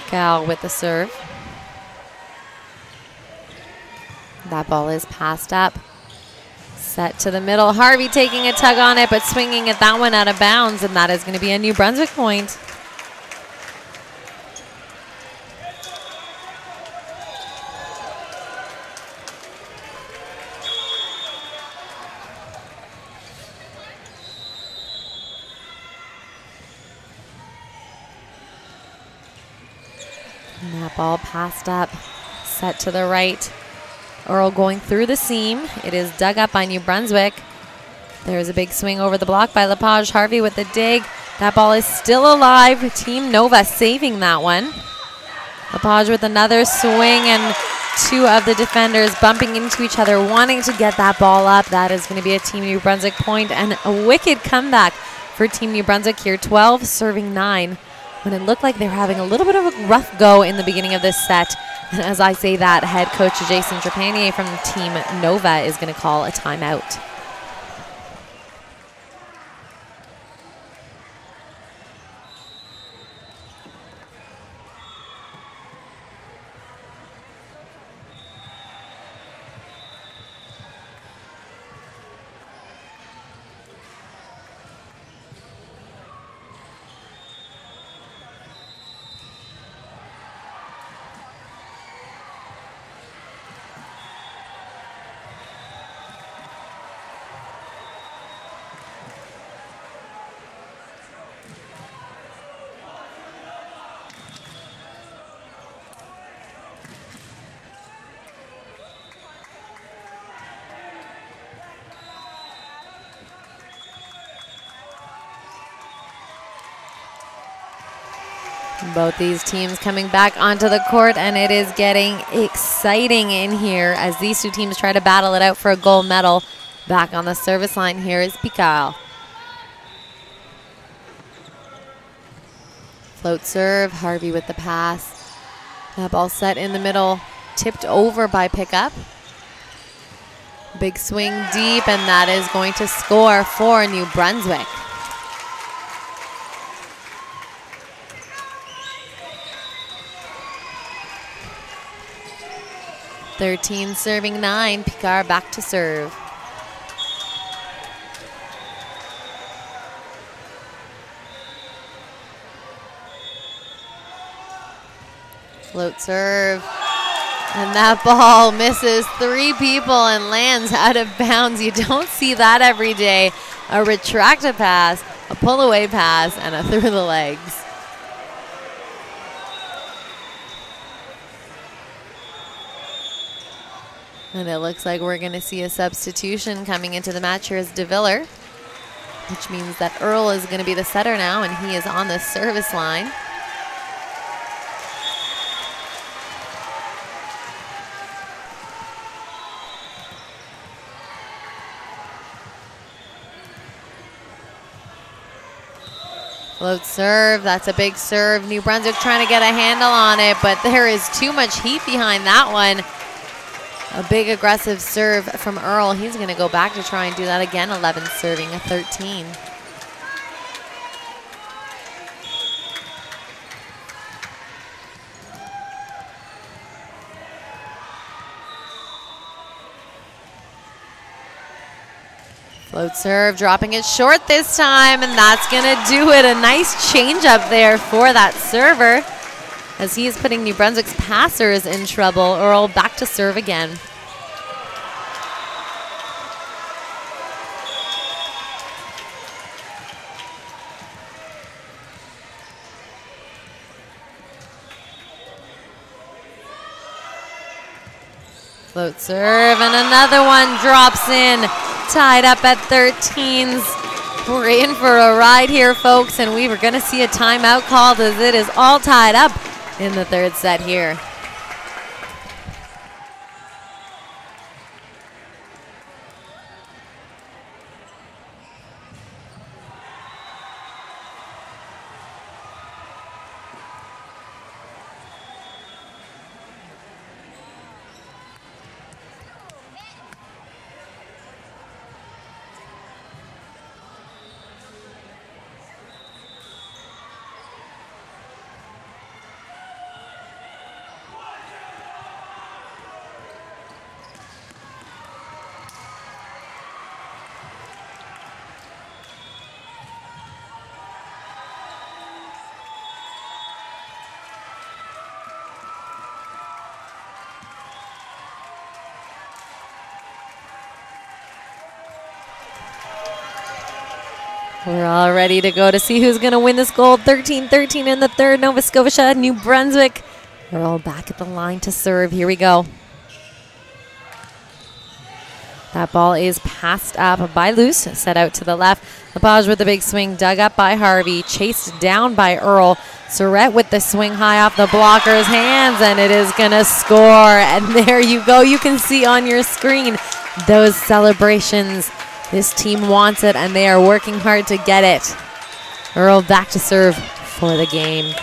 Gal with the serve. That ball is passed up. Set to the middle. Harvey taking a tug on it, but swinging at that one out of bounds, and that is going to be a New Brunswick point. And that ball passed up, set to the right. Earl going through the seam. It is dug up by New Brunswick. There's a big swing over the block by Lepage. Harvey with the dig. That ball is still alive. Team Nova saving that one. Lepage with another swing, and two of the defenders bumping into each other, wanting to get that ball up. That is going to be a Team New Brunswick point, and a wicked comeback for Team New Brunswick here. 12 serving 9. When it looked like they were having a little bit of a rough go in the beginning of this set. And as I say that, head coach Jason Trepanier from Team Nova is going to call a timeout. Both these teams coming back onto the court, and it is getting exciting in here as these two teams try to battle it out for a gold medal. Back on the service line here is Pical. Float serve, Harvey with the pass. That ball set in the middle, tipped over by Pickup. Big swing deep, and that is going to score for New Brunswick. 13 serving 9. Picard back to serve. Float serve. And that ball misses 3 people and lands out of bounds. You don't see that every day. A retracted pass, a pull away pass, and a through the legs. And it looks like we're going to see a substitution coming into the match here as DeViller, which means that Earl is going to be the setter now, and he is on the service line. Float serve, that's a big serve. New Brunswick trying to get a handle on it, but there is too much heat behind that one. A big aggressive serve from Earl. He's gonna go back to try and do that again. 11 serving a 13. Float serve, dropping it short this time, and that's gonna do it. A nice change up there for that server as he is putting New Brunswick's passers in trouble. Earl back to serve again. Float serve, and another one drops in. Tied up at 13s. We're in for a ride here, folks, and we were going to see a timeout called as it is all tied up in the third set here. We're all ready to go to see who's going to win this gold. 13-13 in the third. Nova Scotia, New Brunswick. We're all back at the line to serve. Here we go. That ball is passed up by Luce, set out to the left. Lepage with the big swing, dug up by Harvey, chased down by Earl. Surrett with the swing high off the blocker's hands, and it is going to score. And there you go. You can see on your screen those celebrations. This team wants it, and they are working hard to get it. Earl back to serve for the game.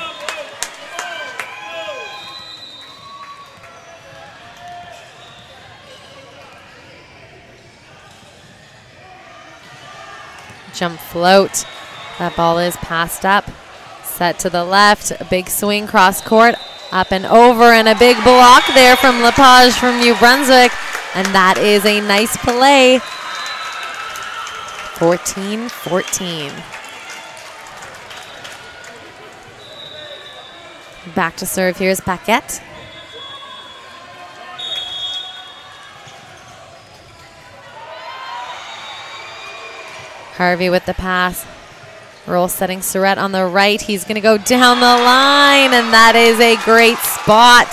Jump float. That ball is passed up. Set to the left. A big swing cross court. Up and over, and a big block there from Lepage from New Brunswick. And that is a nice play. 14-14. Back to serve. Here's Paquette. Harvey with the pass. Earl setting Surrett on the right. He's going to go down the line, and that is a great spot.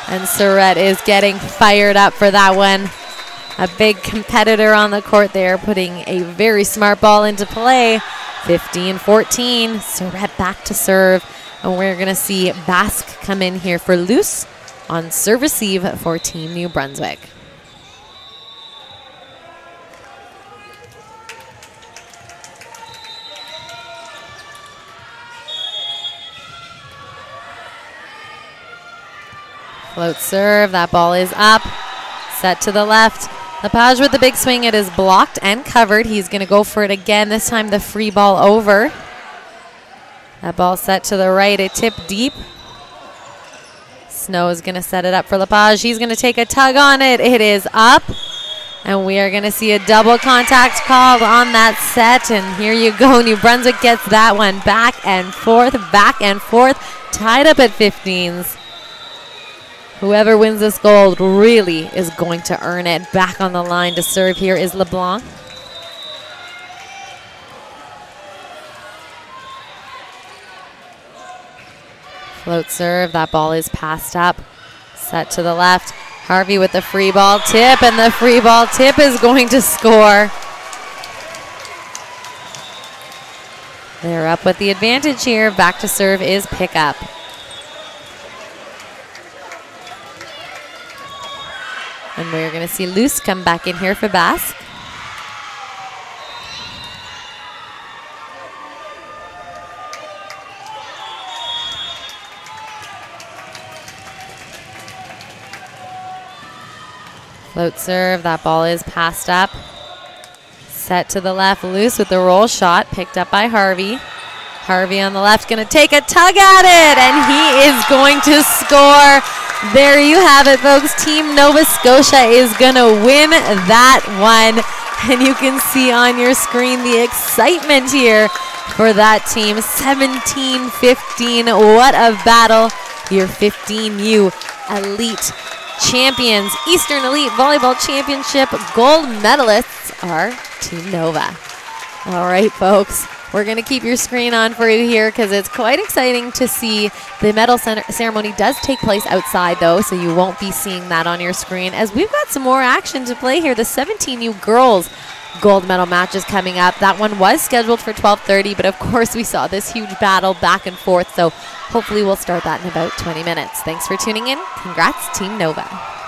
And Surrett is getting fired up for that one. A big competitor on the court there, putting a very smart ball into play. 15-14. Surrett back to serve. And we're going to see Basque come in here for Luce on serve receive for Team New Brunswick. Float serve. That ball is up. Set to the left. Lepage with the big swing. It is blocked and covered. He's going to go for it again. This time the free ball over. That ball set to the right. A tip deep. Snow is going to set it up for Lepage. He's going to take a tug on it. It is up. And we are going to see a double contact called on that set. And here you go. New Brunswick gets that one back and forth, tied up at 15s. Whoever wins this gold really is going to earn it. Back on the line to serve here is LeBlanc. Float serve. That ball is passed up. Set to the left. Harvey with the free ball tip, and the free ball tip is going to score. They're up with the advantage here. Back to serve is pickup. And we're going to see Luce come back in here for Basque. Float serve, that ball is passed up. Set to the left, loose with the roll shot, picked up by Harvey. Harvey on the left, gonna take a tug at it, and he is going to score. There you have it, folks. Team Nova Scotia is gonna win that one. And you can see on your screen the excitement here for that team. 17-15, what a battle. Your 15U Elite champions, Eastern Elite Volleyball Championship gold medalists are Team Nova. All right, folks, we're going to keep your screen on for you here because it's quite exciting to see. The medal ceremony does take place outside, though, so you won't be seeing that on your screen, as we've got some more action to play here. The 17U girls gold medal match is coming up. That one was scheduled for 12:30, but of course we saw this huge battle back and forth, so hopefully we'll start that in about 20 minutes. Thanks for tuning in. Congrats, Team Nova.